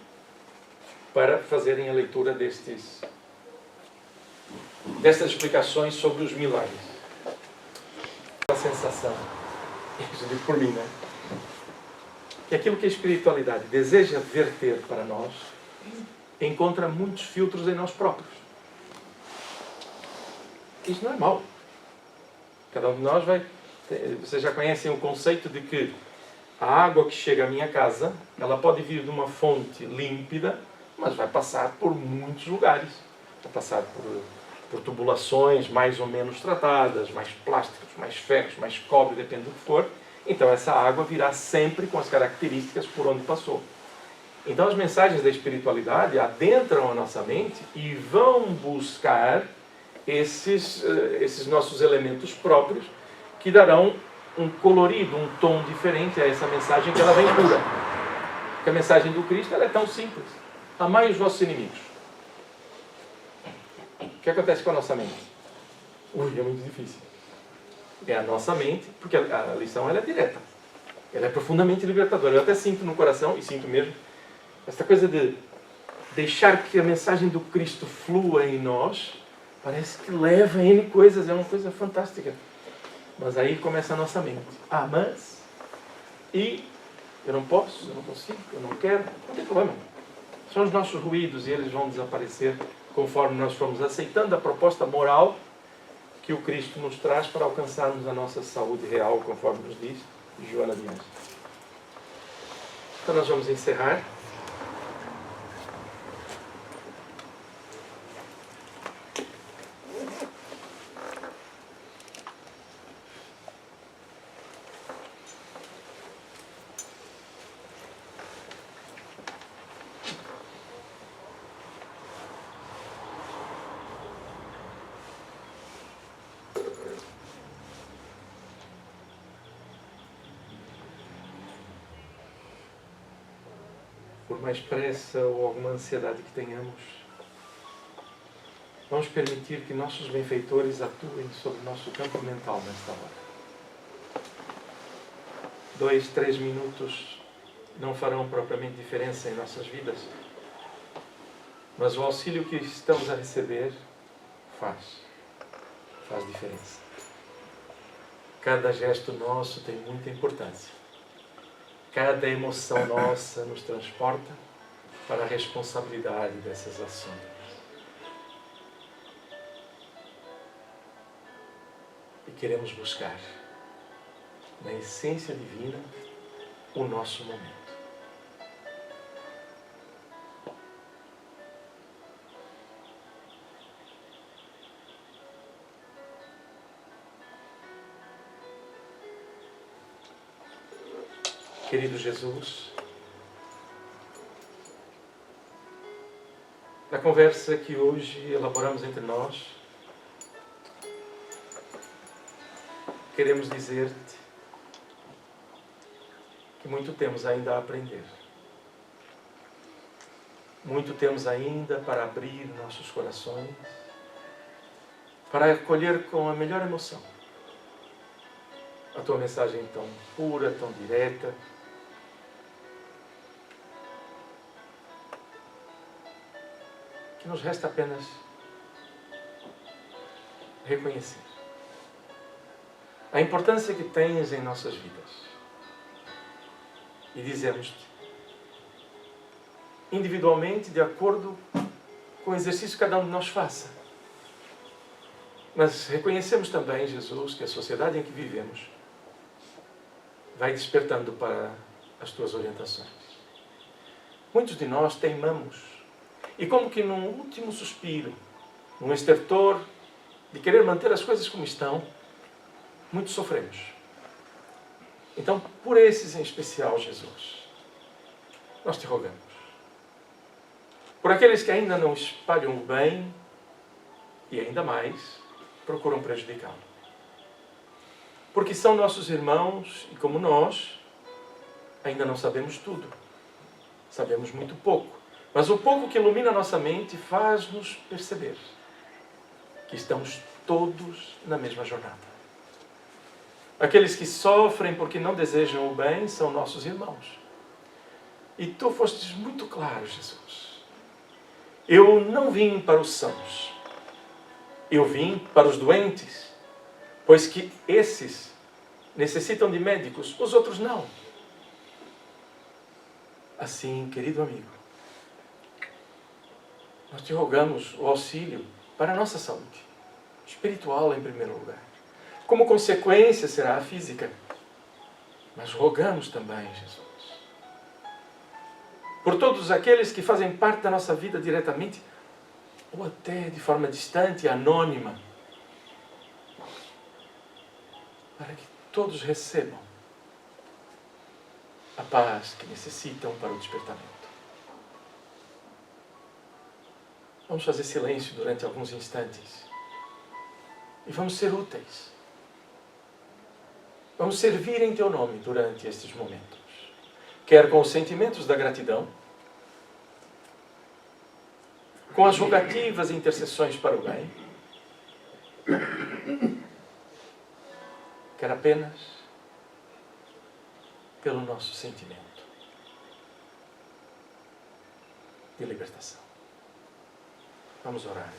para fazerem a leitura destas explicações sobre os milagres. A sensação, isso eu digo por mim, né? Que aquilo que a espiritualidade deseja verter para nós encontra muitos filtros em nós próprios. Isso não é mau. Cada um de nós vai... Vocês já conhecem o conceito de que a água que chega à minha casa, ela pode vir de uma fonte límpida, mas vai passar por muitos lugares. Vai passar por tubulações mais ou menos tratadas, mais plásticos, mais ferros, mais cobre, depende do que for. Então essa água virá sempre com as características por onde passou. Então as mensagens da espiritualidade adentram a nossa mente e vão buscar esses nossos elementos próprios que darão um colorido, um tom diferente a essa mensagem que ela vem pura. Porque a mensagem do Cristo ela é tão simples. Amai os vossos inimigos. O que acontece com a nossa mente? É muito difícil. É a nossa mente, porque a lição ela é direta. Ela é profundamente libertadora. Eu até sinto no coração, e sinto mesmo, essa coisa de deixar que a mensagem do Cristo flua em nós, parece que leva N coisas, é uma coisa fantástica. Mas aí começa a nossa mente. Mas... E eu não posso, eu não consigo, eu não quero. Não tem problema. São os nossos ruídos e eles vão desaparecer conforme nós formos aceitando a proposta moral que o Cristo nos traz para alcançarmos a nossa saúde real, conforme nos diz Joana de Anjos. Então nós vamos encerrar. Por mais pressa ou alguma ansiedade que tenhamos, vamos permitir que nossos benfeitores atuem sobre o nosso campo mental nesta hora. 2, 3 minutos não farão propriamente diferença em nossas vidas, mas o auxílio que estamos a receber faz diferença. Cada gesto nosso tem muita importância. Cada emoção nossa nos transporta para a responsabilidade dessas ações. E queremos buscar, na essência divina, o nosso momento. Querido Jesus, na conversa que hoje elaboramos entre nós, queremos dizer-te que muito temos ainda a aprender. Muito temos ainda para abrir nossos corações, para acolher com a melhor emoção a tua mensagem tão pura, tão direta, que nos resta apenas reconhecer a importância que tens em nossas vidas e dizemos-te, individualmente, de acordo com o exercício que cada um de nós faça. Mas reconhecemos também, Jesus, que a sociedade em que vivemos vai despertando para as tuas orientações. Muitos de nós teimamos, e como que num último suspiro, num estertor de querer manter as coisas como estão, muitos sofremos. Então, por esses em especial, Jesus, nós te rogamos. Por aqueles que ainda não espalham o bem e ainda mais procuram prejudicá-lo. Porque são nossos irmãos e, como nós, ainda não sabemos tudo. Sabemos muito pouco. Mas o pouco que ilumina a nossa mente faz-nos perceber que estamos todos na mesma jornada. Aqueles que sofrem porque não desejam o bem são nossos irmãos. E tu fostes muito claro, Jesus. Eu não vim para os sãos. Eu vim para os doentes, pois que esses necessitam de médicos, os outros não. Assim, querido amigo, nós te rogamos o auxílio para a nossa saúde, espiritual em primeiro lugar. Como consequência será a física. Mas rogamos também, Jesus, por todos aqueles que fazem parte da nossa vida diretamente, ou até de forma distante e anônima, para que todos recebam a paz que necessitam para o despertamento. Vamos fazer silêncio durante alguns instantes e vamos ser úteis. Vamos servir em teu nome durante estes momentos, quer com os sentimentos da gratidão, com as rogativas e intercessões para o bem, quer apenas pelo nosso sentimento de libertação. Vamos orar.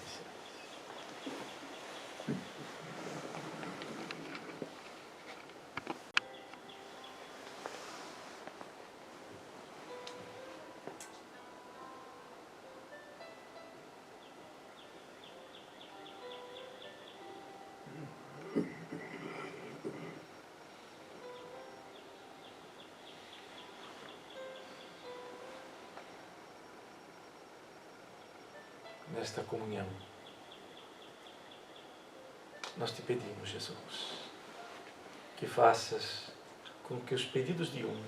Nesta comunhão, nós te pedimos, Jesus, que faças com que os pedidos de uns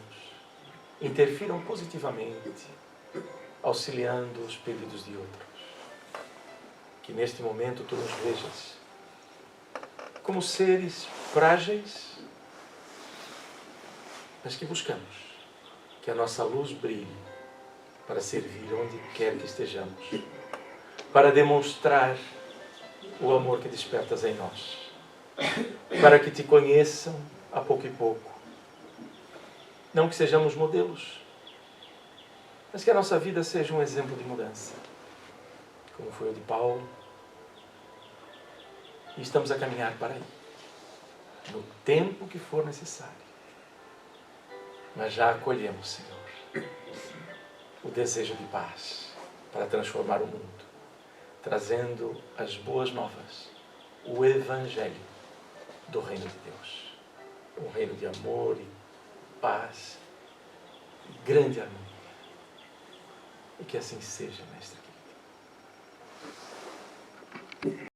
interfiram positivamente, auxiliando os pedidos de outros. Que neste momento tu nos vejas como seres frágeis, mas que buscamos que a nossa luz brilhe para servir onde quer que estejamos, para demonstrar o amor que despertas em nós, para que te conheçam a pouco e pouco. Não que sejamos modelos, mas que a nossa vida seja um exemplo de mudança, como foi o de Paulo. E estamos a caminhar para aí, no tempo que for necessário. Mas já acolhemos, Senhor, o desejo de paz para transformar o mundo, trazendo as boas novas, o Evangelho do Reino de Deus. Um reino de amor e paz, e grande harmonia. E que assim seja, Mestre querido.